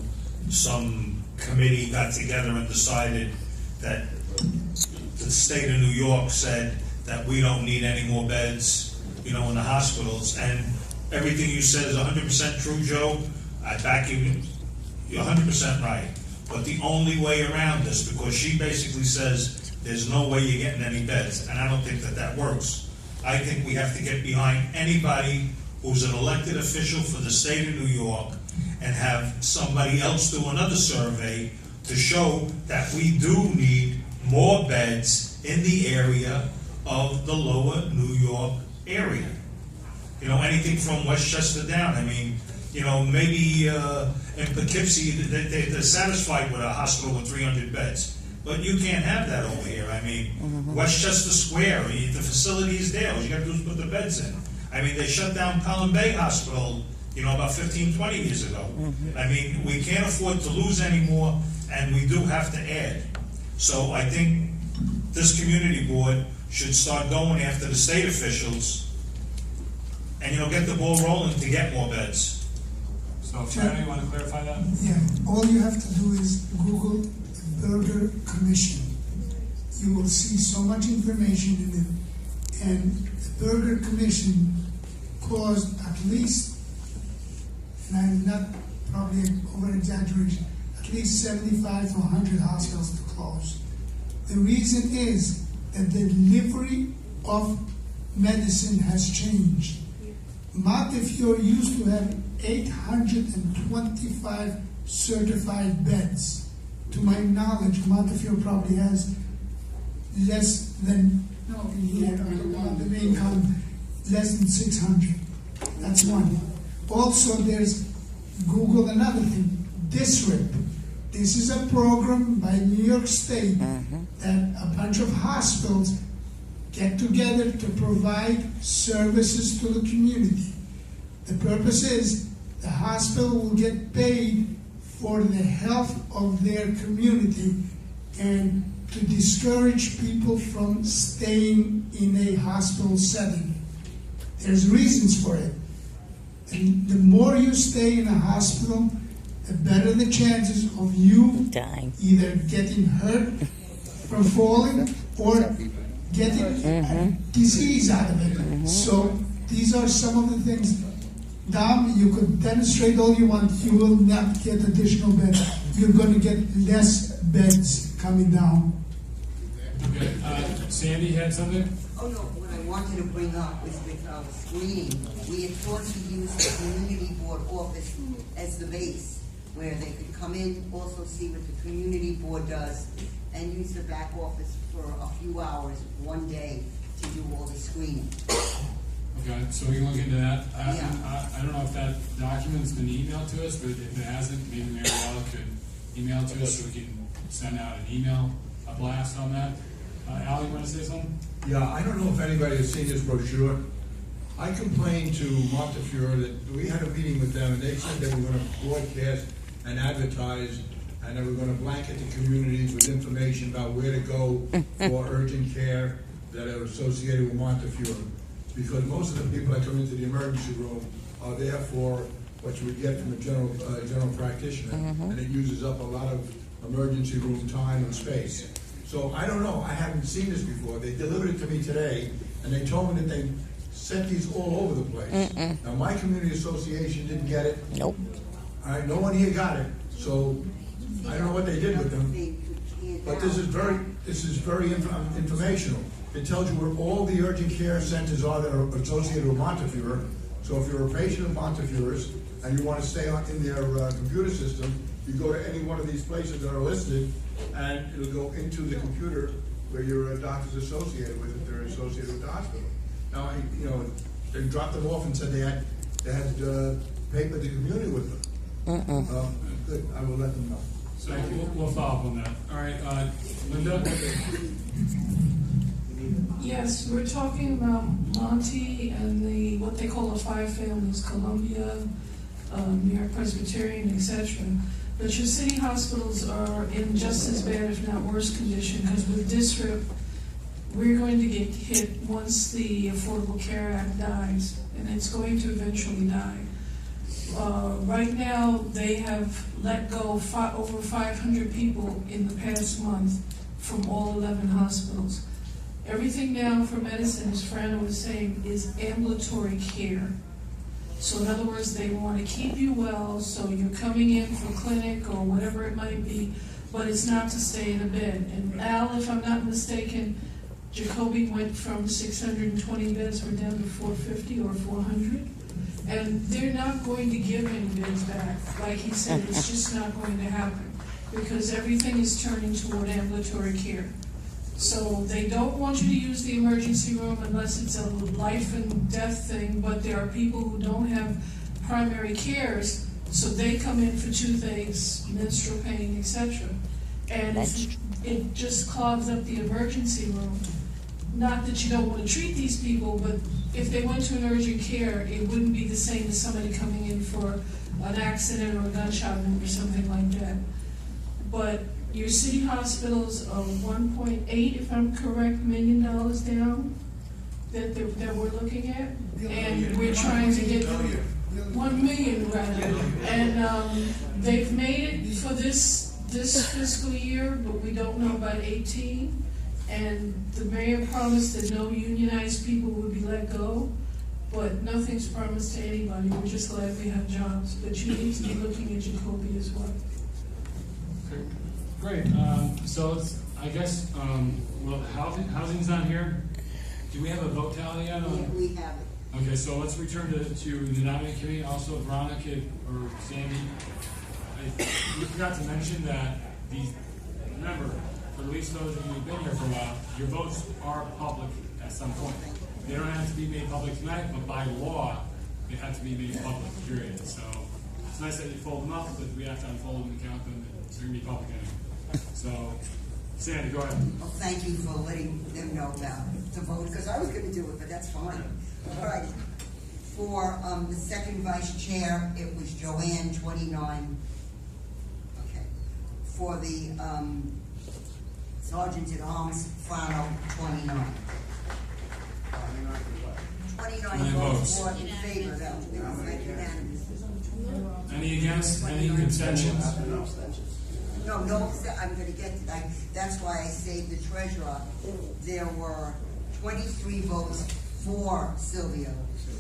some committee got together and decided that the state of New York said that we don't need any more beds, in the hospitals, and everything you said is 100% true, Joe. I back you, you're 100% right. But the only way around this, because she basically says there's no way you're getting any beds, and I don't think that works. I think we have to get behind anybody who's an elected official for the state of New York and have somebody else do another survey to show that we do need more beds in the area of the lower New York area. Anything from Westchester down. I mean, maybe in Poughkeepsie they're satisfied with a hospital with 300 beds. But you can't have that over here. I mean, Westchester Square, the facility is there. All you got to do is put the beds in. I mean, they shut down Pelham Bay Hospital, about 15, 20 years ago. I mean, we can't afford to lose anymore, and we do have to add. So I think this community board should start going after the state officials and, get the ball rolling to get more beds. So, Fran, you want to clarify that? Yeah, all you have to do is Google Burger Commission. You will see so much information in it. And the Burger Commission caused at least, and I'm not probably over-exaggerating, at least 75 to 100 hospitals to close. The reason is that the delivery of medicine has changed. Montefiore used to have 825 certified beds. To my knowledge, Montefiore probably has less than, on the main column, less than 600. That's one. Also, there's Google another thing, DISRIP. This is a program by New York State that a bunch of hospitals get together to provide services to the community. The purpose is the hospital will get paid for the health of their community and to discourage people from staying in a hospital setting. There's reasons for it. And the more you stay in a hospital, the better the chances of you either getting hurt from falling or getting a disease out of it. So these are some of the things. Dom, you could demonstrate all you want, you will not get additional beds. You're going to get less beds coming down. Okay, Sandy had something? Oh, no, what I wanted to bring up was with screening. We had thought to use the community board office as the base, where they could come in, also see what the community board does, and use the back office for a few hours, one day, to do all the screening. Okay, so we can look into that. Yeah. I don't know if that document's been emailed to us, but if it hasn't, maybe Mariella could email it to us so we can send out an email, a blast on that. Al, you want to say something? Yeah, I don't know if anybody has seen this brochure. I complained to Montefiore that we had a meeting with them, and they said they were gonna broadcast and advertise, and they were gonna blanket the communities with information about where to go for urgent care that are associated with Montefiore. Because most of the people that come into the emergency room are there for what you would get from a general practitioner, and it uses up a lot of emergency room time and space. So I don't know, I haven't seen this before. They delivered it to me today, and they told me that they sent these all over the place. Now, my community association didn't get it. Nope. All right, no one here got it, so I don't know what they did with them. But this is very informational. It tells you where all the urgent care centers are that are associated with Montefiore. So if you're a patient of Montefiore's and you want to stay in their computer system, you go to any one of these places that are listed, and it'll go into the computer where your doctor's associated with it. They're associated with the hospital. Now, they dropped them off and said they had paper the community with them. Good, I will let them know. So we'll follow up on that. All right, Linda? Yes, we're talking about Monty and what they call the five families, Columbia, New York Presbyterian, etc. But your city hospitals are in just as bad, if not worse condition, because with DSRIP, we're going to get hit once the Affordable Care Act dies, and it's going to eventually die. Right now, they have let go over 500 people in the past month from all 11 hospitals. Everything now for medicine, as Fran was saying, is ambulatory care. So in other words, they want to keep you well, so you're coming in for clinic or whatever it might be, but it's not to stay in a bed. And Al, if I'm not mistaken, Jacoby went from 620 beds, we're down to 450 or 400. And they're not going to give any beds back. Like he said, it's just not going to happen because everything is turning toward ambulatory care. So they don't want you to use the emergency room unless it's a life and death thing, but there are people who don't have primary cares, so they come in for toothaches, menstrual pain, etc. And it just clogs up the emergency room. Not that you don't want to treat these people, but if they went to an urgent care, it wouldn't be the same as somebody coming in for an accident or a gunshot wound or something like that. But your city hospitals are 1.8, if I'm correct, $1 million down that we're looking at, and we're trying to get 1 million rather. And they've made it for this fiscal year, but we don't know about 18. And the mayor promised that no unionized people would be let go, but nothing's promised to anybody. We're just glad we have jobs, but you need to be looking at Jacoby as well. Okay. Great. So I guess, well, housing's not here. Do we have a vote tally yet? Yeah, we have it. Okay, so let's return to the nominating committee. Also, Veronica or Sandy, we forgot to mention that remember, for at least those of you who've been here for a while, your votes are public at some point. They don't have to be made public tonight, but by law, they have to be made public, period. So it's nice that you fold them up, but we have to unfold them and count them, and it's going to be public anyway. So, Sandy, go ahead. Well, thank you for letting them know about the vote, because I was going to do it, but that's fine. All right. For the second vice chair, it was Joanne, 29. Okay. For the Sergeant at Arms, Fano, 29. 29 votes for in favor, though. It was like unanimous. Any against? Any abstentions? No, I'm going to get to that. That's why I saved the treasurer. There were 23 votes for Silvio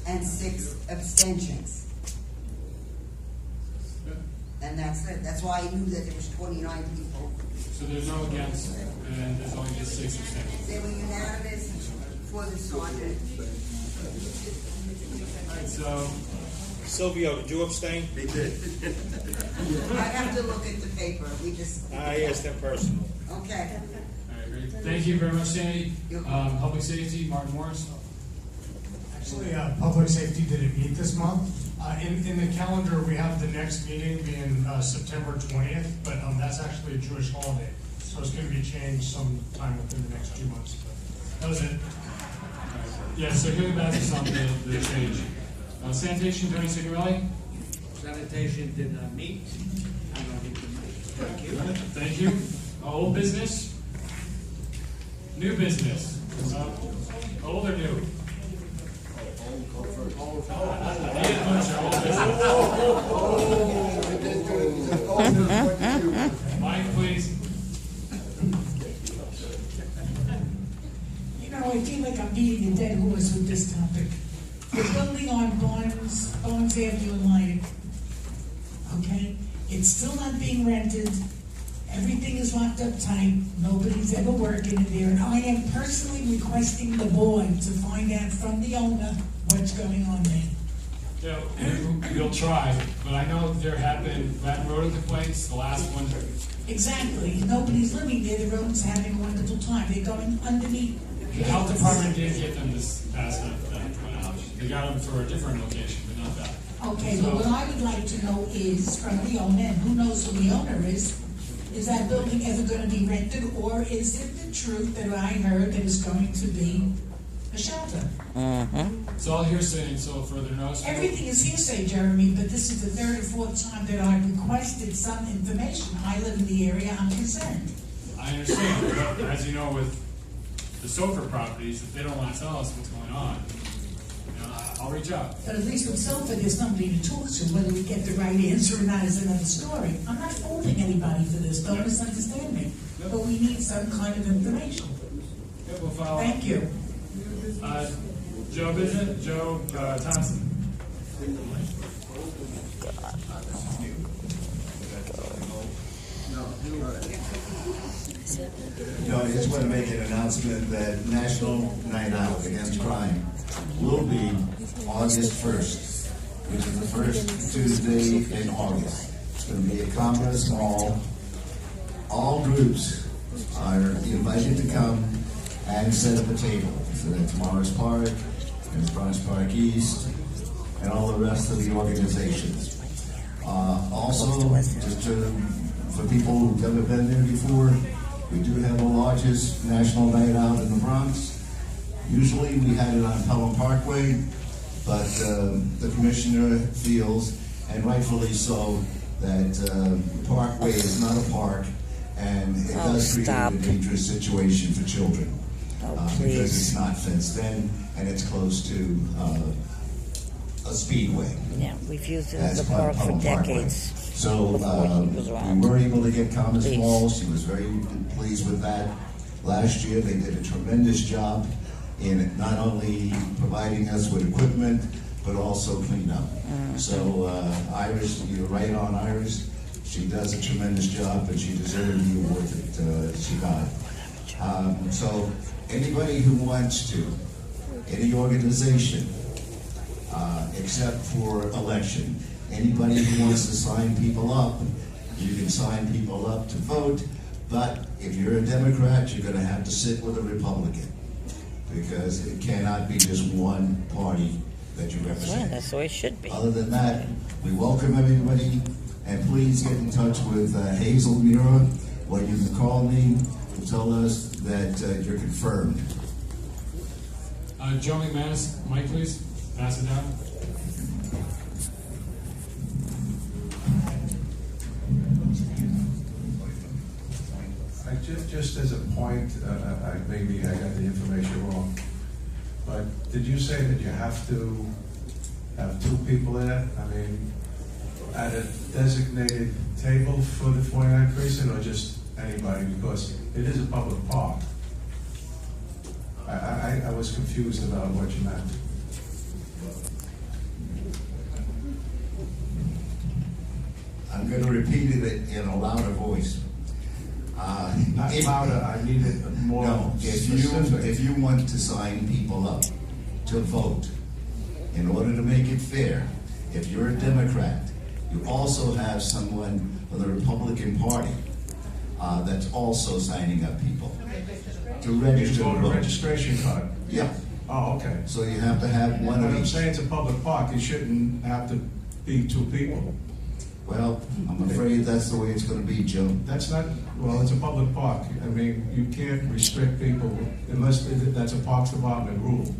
and 6 abstentions. And that's it. That's why I knew that there was 29 people. So there's no against, and there's only just 6 abstentions. They were unanimous for the sergeant. All right, so Silvio, did you abstain? They did. I have to look at the paper. I asked him personally. Okay. All right, great. Thank you very much, Sandy. Public safety, Martin Morris. Actually, public safety didn't meet this month. In the calendar, we have the next meeting being September 20th, but that's actually a Jewish holiday, so it's going to be changed sometime within the next 2 months. But that was it. Yeah, so here the back is something that changed. Sanitation, Tony Signorelli? Sanitation did not meet. I don't need to meet. Thank you. Thank you. Old business? New business? Old or new? Mike, please. You know, I feel like I'm beating a dead horse with this topic. The building on Barnes Avenue in Lydic, okay? It's still not being rented. Everything is locked up tight. Nobody's ever working in there. And I am personally requesting the board to find out from the owner what's going on there. Yeah, we'll try, but I know there have been rat rodent complaints, the last one. Exactly. Nobody's living there. The rodents are having a wonderful time. They're going underneath. The health department did get them this past night, they got them for a different location, but not that. Okay, but what I would like to know is from the owner, and who knows who the owner is that building ever going to be rented, or is it the truth that I heard that it's going to be a shelter? It's all hearsay until further notice. Everything is hearsay, Jeremy, but this is the third or fourth time that I've requested some information. I live in the area, I'm concerned. I understand, but as you know, with the Sofer properties, if they don't want to tell us what's going on, you know, I'll reach out. But at least with Sofa, there's somebody to talk to. Whether we get the right answer or not is another story. I'm not faulting anybody for this, don't misunderstand me. But we need some kind of information. Yeah, we'll follow. Thank you. Joe Thompson. No, I just want to make an announcement that National Night Out Against Crime will be August 1st, which is the first Tuesday in August. It's going to be at Commerce Mall. All groups are invited to come and set up a table. So that's Morris Park, and Bronx Park East, and all the rest of the organizations. Also, just for people who've never been there before, we do have the largest national night out in the Bronx. Usually we had it on Pelham Parkway, but the commissioner feels, and rightfully so, that Parkway is not a park, and it does create a dangerous situation for children. Because it's not fenced in, and it's close to a speedway. Yeah, we've used it as a park for decades. So we were able to get Commerce Mall. She was very pleased with that. Last year, they did a tremendous job in not only providing us with equipment, but also cleanup. So Iris, you're right on, Iris. She does a tremendous job, and she deserved the award that she got. So anybody who wants to, any organization, except for election, anybody who wants to sign people up, you can sign people up to vote, but if you're a Democrat, you're going to have to sit with a Republican, because it cannot be just one party that you represent. Yeah, that's the way it should be. Other than that, we welcome everybody, and please get in touch with Hazel Mura, or you can call me and tell us that you're confirmed. Joe McManus, Mike, please. Pass it down. Just as a point, maybe I got the information wrong, but did you say that you have to have two people there? I mean, at a designated table for the 49 precinct, or just anybody? Because it is a public park. I was confused about what you meant. I'm going to repeat it in a louder voice. Not louder, I need it more specific. If you want to sign people up to vote, in order to make it fair, if you're a Democrat, you also have someone from the Republican Party that's also signing up people to register to vote. Registration card? Yeah. Oh, okay. So you have to have one of each. I'm saying it's a public park, it shouldn't have to be two people. Well, I'm afraid that's the way it's going to be, Joe. That's not, well, it's a public park. I mean, you can't restrict people unless that's a Parks Department rule.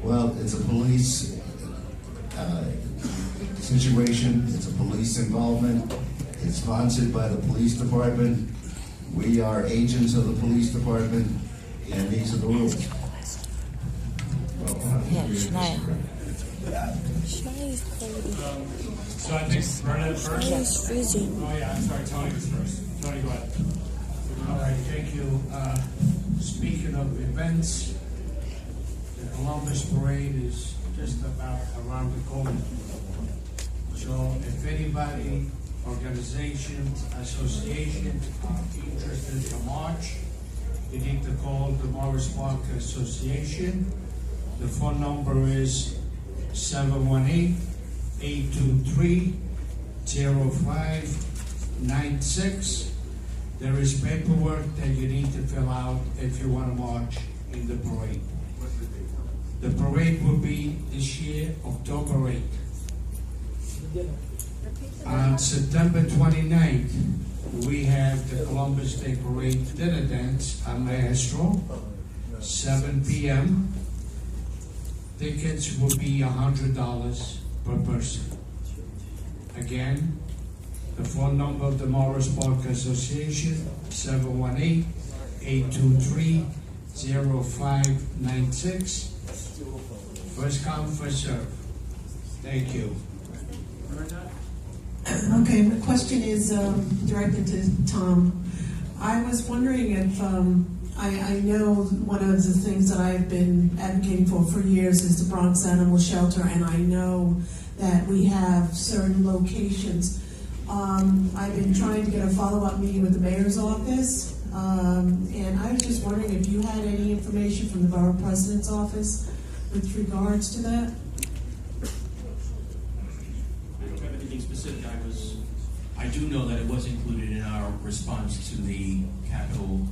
Well, it's a police situation, it's a police involvement, it's sponsored by the police department, we are agents of the police department, and these are the rules. Yeah, Schneier. So I think Bernadette first. It's freezing. Oh yeah, I'm sorry, Tony was first. Tony, go ahead. All right, thank you. Speaking of events, the Columbus Parade is just about around the corner. So if anybody, organization, association are interested to march, you need to call the Morris Park Association. The phone number is 718-823-0596. There is paperwork that you need to fill out if you want to march in the parade. The parade will be this year, October 8th. On September 29th, we have the Columbus Day Parade dinner dance on Maestro, 7 p.m. Tickets will be $100 per person. Again, the phone number of the Morris Park Association, 718-823-0596. First come, first serve. Thank you. Okay, my question is directed to Tom. I was wondering if, I know one of the things that I've been advocating for years is the Bronx Animal Shelter, and I know that we have certain locations. I've been trying to get a follow-up meeting with the mayor's office, and I was just wondering if you had any information from the borough president's office with regards to that? I don't have anything specific. I do know that it was included in our response to the capital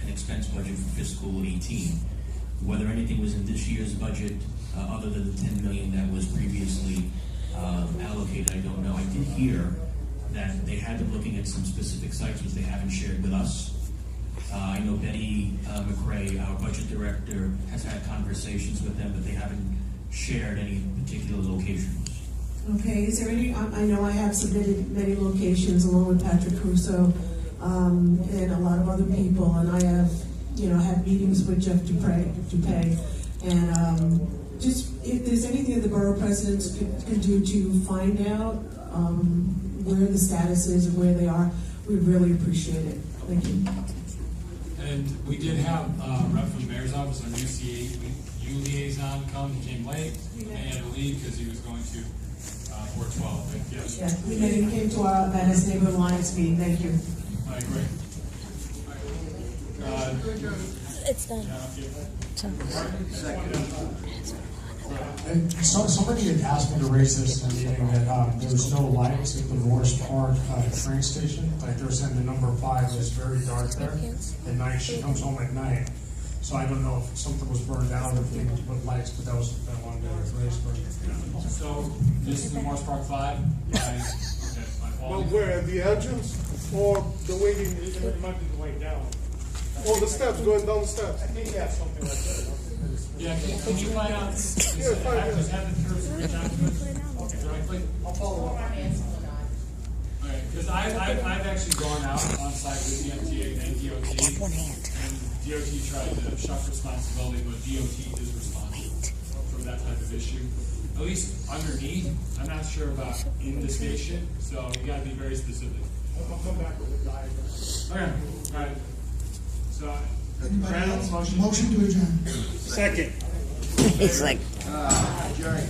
and expense budget for fiscal 18. Whether anything was in this year's budget, other than the $10 million that was previously allocated, I don't know. I did hear that they had been looking at some specific sites which they haven't shared with us. I know Betty McRae, our budget director, has had conversations with them, but they haven't shared any particular locations. Okay, is there any, I know I have submitted many locations along with Patrick Crusoe and a lot of other people, and I have, had meetings with Jeff Dupay, and just if there's anything that the borough presidents can do to find out where the status is and where they are, we'd really appreciate it. Thank you. And we did have a rep from the mayor's office, our new CAU liaison come, he came late, and he had to leave because he was going to 412. Yes. Yeah, he came to our Venice Neighborhood Alliance meeting. Thank you. I agree. It's done. So somebody had asked me to raise this in the meeting that there was no lights at the Morris Park train station. Like they're saying the number 5 is very dark there at night. She comes home at night. So I don't know if something was burned out or if they need to put lights, but that was something I wanted to raise first. So this is the Morris Park 5. Well, where, at the entrance or the waiting? It might be the way down. Or the steps, going down the steps? I think yeah, something like that. Yeah, can you find out? Yeah, find out. Have the troops reach out to us directly? I'll follow up. Okay, because I've actually gone out on site with the MTA and DOT. And DOT tried to shuck responsibility, but DOT is responsible for that type of issue. At least underneath, I'm not sure about in the station, so you gotta be very specific. I'll come back with a diagram. Okay, all right. So, Anybody Reynolds, else? Motion to adjourn. Second. He's like. Jerry.